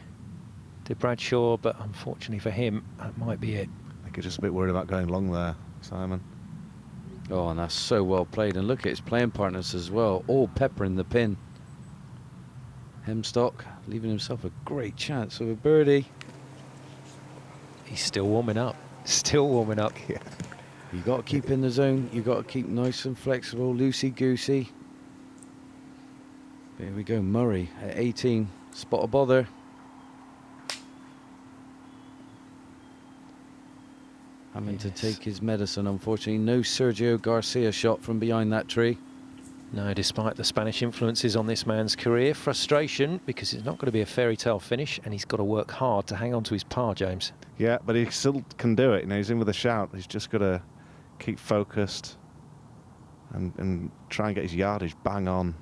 Did Bradshaw, but unfortunately for him, that might be it. I think he's just a bit worried about going long there, Simon. Oh, and that's so well played. And look at his playing partners as well, all peppering the pin. Hemstock leaving himself a great chance of a birdie. He's still warming up. Still warming up. Yeah. You got to keep in the zone. You got to keep nice and flexible, loosey-goosey. Here we go, Murray at 18. Spot a bother. Having to take his medicine, unfortunately. No Sergio Garcia shot from behind that tree. No, despite the Spanish influences on this man's career, frustration because it's not going to be a fairy tale finish, and he's got to work hard to hang on to his par, James. Yeah, but he still can do it. You know, he's in with a shout. He's just got to keep focused and try and get his yardage bang on.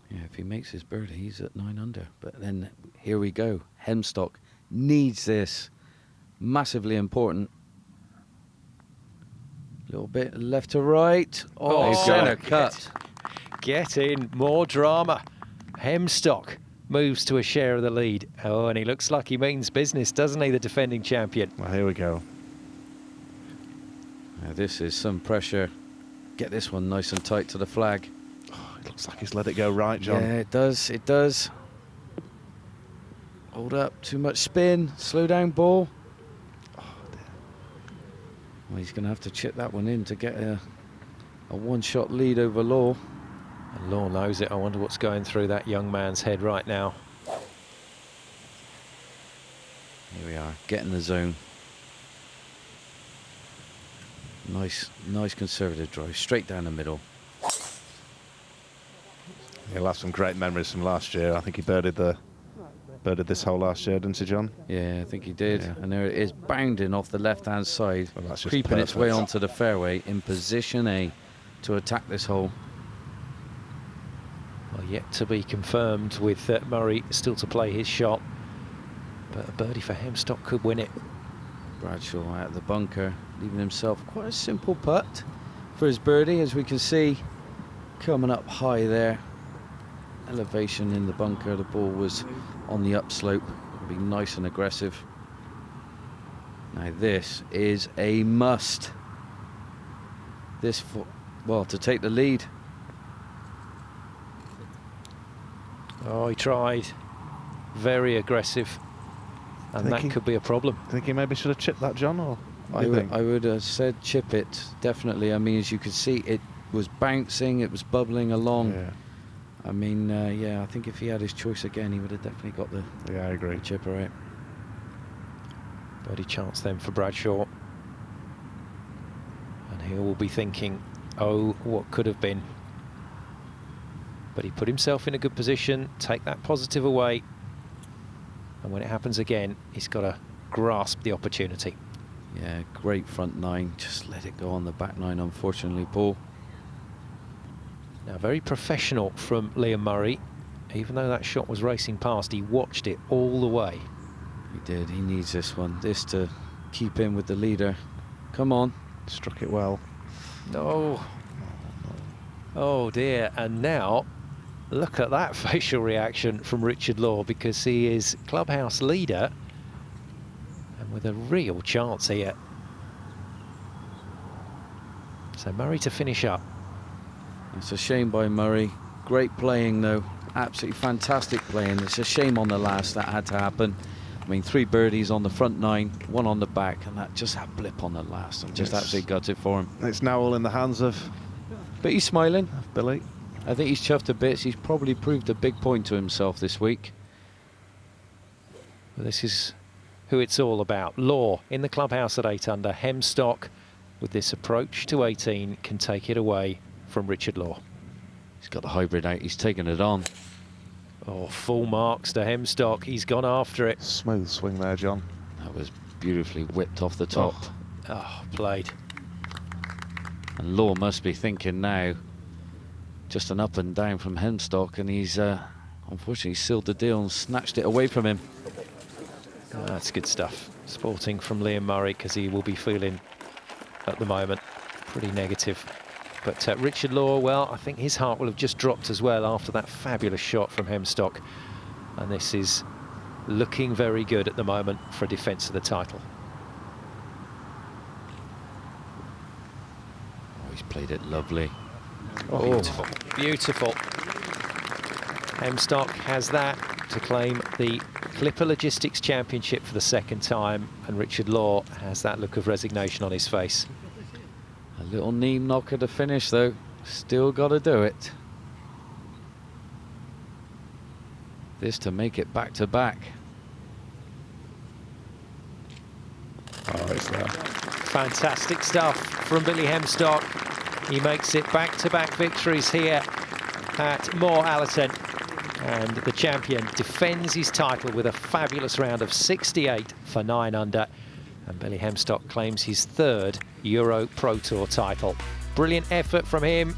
Yeah, if he makes his birdie, he's at 9 under. But then here we go. Hemstock needs this. Massively important. A little bit left to right. Oh, centre cut. Get in, more drama. Hemstock moves to a share of the lead. Oh, and he looks like he means business, doesn't he, the defending champion? Well, here we go. Now, this is some pressure. Get this one nice and tight to the flag. Oh, it looks like he's let it go right, John. Yeah, it does. It does. Hold up. Too much spin. Slow down ball. Well, he's going to have to chip that one in to get a one-shot lead over Law. And Law knows it. I wonder what's going through that young man's head right now. Here we are, get in the zone. Nice conservative drive, straight down the middle. He'll have some great memories from last year. I think he birdied this hole last year, didn't he, John? Yeah, I think he did. Yeah. And there it is, bounding off the left-hand side, well, creeping its way onto the fairway in position A to attack this hole. Well, yet to be confirmed with Murray still to play his shot. But a birdie for Hemstock could win it. Bradshaw out of the bunker, leaving himself quite a simple putt for his birdie, as we can see. coming up high there. Elevation in the bunker. The ball was on the upslope. It'll be nice and aggressive. Now this is a must. This, well, to take the lead. Oh, he tried. Very aggressive. And that could be a problem. Think he maybe should have chipped that, John? Or I would have said chip it, definitely. I mean, as you could see, it was bouncing, it was bubbling along. Yeah. I mean, yeah, I think if he had his choice again, he would have definitely got the, I agree. the chipper out. Birdie chance then for Bradshaw. And he will be thinking, oh, what could have been. But he put himself in a good position, take that positive away. And when it happens again, he's got to grasp the opportunity. Yeah, great front nine. Just let it go on the back nine, unfortunately, Paul. Now, very professional from Liam Murray. Even though that shot was racing past, he watched it all the way. He did. He needs this one. This to keep in with the leader. Come on. Struck it well. No. Oh, dear. And now, look at that facial reaction from Richard Law, because he is clubhouse leader and with a real chance here. So Murray to finish up. It's a shame by Murray. Great playing, though. Absolutely fantastic playing. It's a shame on the last that had to happen. I mean, 3 birdies on the front 9, 1 on the back, and that just that blip on the last. I'm just absolutely gutted for him. It's now all in the hands of... But he's smiling. Billy. I think he's chuffed to bits. He's probably proved a big point to himself this week. Well, this is who it's all about. Law in the clubhouse at 8 under. Hemstock, with this approach to 18, can take it away from Richard Law. He's got the hybrid out. He's taken it on. Oh, full marks to Hemstock. He's gone after it. Smooth swing there, John. That was beautifully whipped off the top. Oh, played. And Law must be thinking now, just an up and down from Hemstock, and he's unfortunately sealed the deal and snatched it away from him. Oh, that's good stuff. Sporting from Liam Murray, because he will be feeling at the moment pretty negative. But Richard Law, well, I think his heart will have just dropped as well after that fabulous shot from Hemstock. And this is looking very good at the moment for a defence of the title. Oh, he's played it lovely. Oh, beautiful, beautiful. Hemstock has that to claim the Clipper Logistics Championship for the 2nd time, and Richard Law has that look of resignation on his face. A little knee knocker to finish, though. Still got to do it. This to make it back to back. Oh, it's there. Fantastic stuff from Billy Hemstock. He makes it back-to-back victories here at Moor Allerton. And the champion defends his title with a fabulous round of 68 for 9 under. And Billy Hemstock claims his 3rd Euro Pro Tour title. Brilliant effort from him.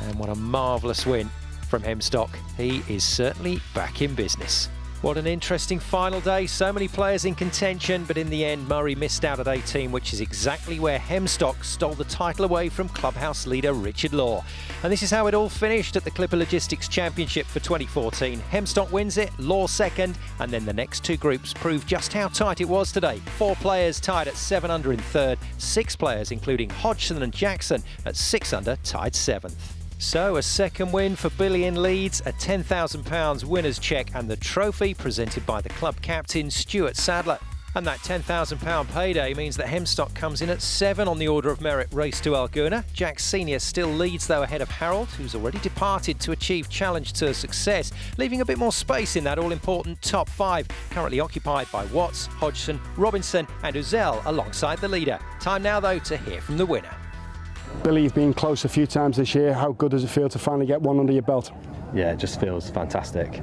And what a marvellous win from Hemstock. He is certainly back in business. What an interesting final day. So many players in contention, but in the end, Murray missed out at 18, which is exactly where Hemstock stole the title away from clubhouse leader Richard Law. And this is how it all finished at the Clipper Logistics Championship for 2014. Hemstock wins it, Law 2nd, and then the next 2 groups prove just how tight it was today. 4 players tied at 7 under in 3rd, 6 players, including Hodgson and Jackson, at 6 under, tied 7th. So a 2nd win for Billy in Leeds, a £10,000 winner's cheque and the trophy presented by the club captain Stuart Sadler. And that £10,000 payday means that Hemstock comes in at 7 on the order of merit race to Alguna. Jack Senior still leads though ahead of Harold, who's already departed to achieve Challenge Tour success, leaving a bit more space in that all-important top 5, currently occupied by Watts, Hodgson, Robinson and Uzel alongside the leader. Time now though to hear from the winner. Billy, you've been close a few times this year. How good does it feel to finally get one under your belt? Yeah, it just feels fantastic.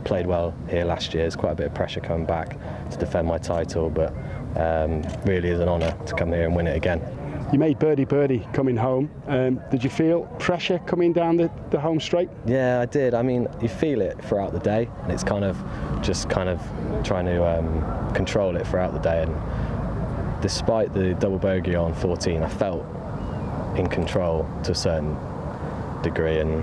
Played well here last year. There's quite a bit of pressure coming back to defend my title, but really is an honour to come here and win it again. You made birdie coming home. Did you feel pressure coming down the home straight? Yeah, I did. I mean, you feel it throughout the day, and it's kind of trying to control it throughout the day. And despite the double bogey on 14, I felt in control to a certain degree, and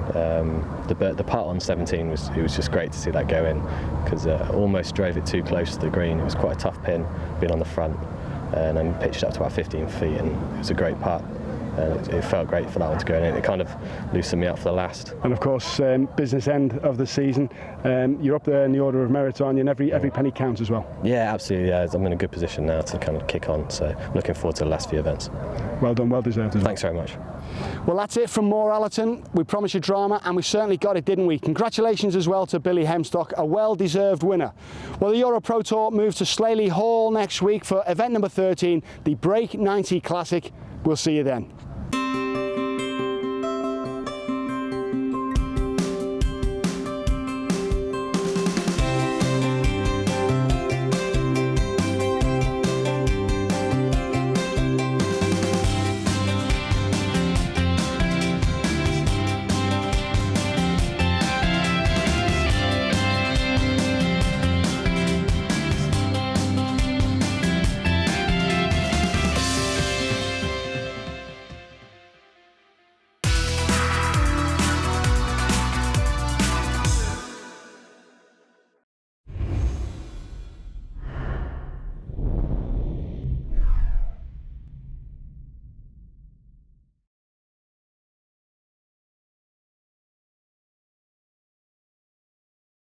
the putt on 17 was just great to see that go in, because almost drove it too close to the green. It was quite a tough pin, being on the front, and then pitched up to about 15 feet, and it was a great putt. And it felt great for that one to go in. It kind of loosened me up for the last. And of course, business end of the season, you're up there in the order of merit, aren't you? And every penny counts as well. Yeah, absolutely. Yeah, I'm in a good position now to kind of kick on. So I'm looking forward to the last few events. Well done, well deserved as well. Thanks very much. Well, that's it from Moor Allerton. We promised you drama, and we certainly got it, didn't we? Congratulations as well to Billy Hemstock, a well-deserved winner. Well, the EuroPro Tour moves to Slaley Hall next week for event number 13, the Break 90 Classic. We'll see you then.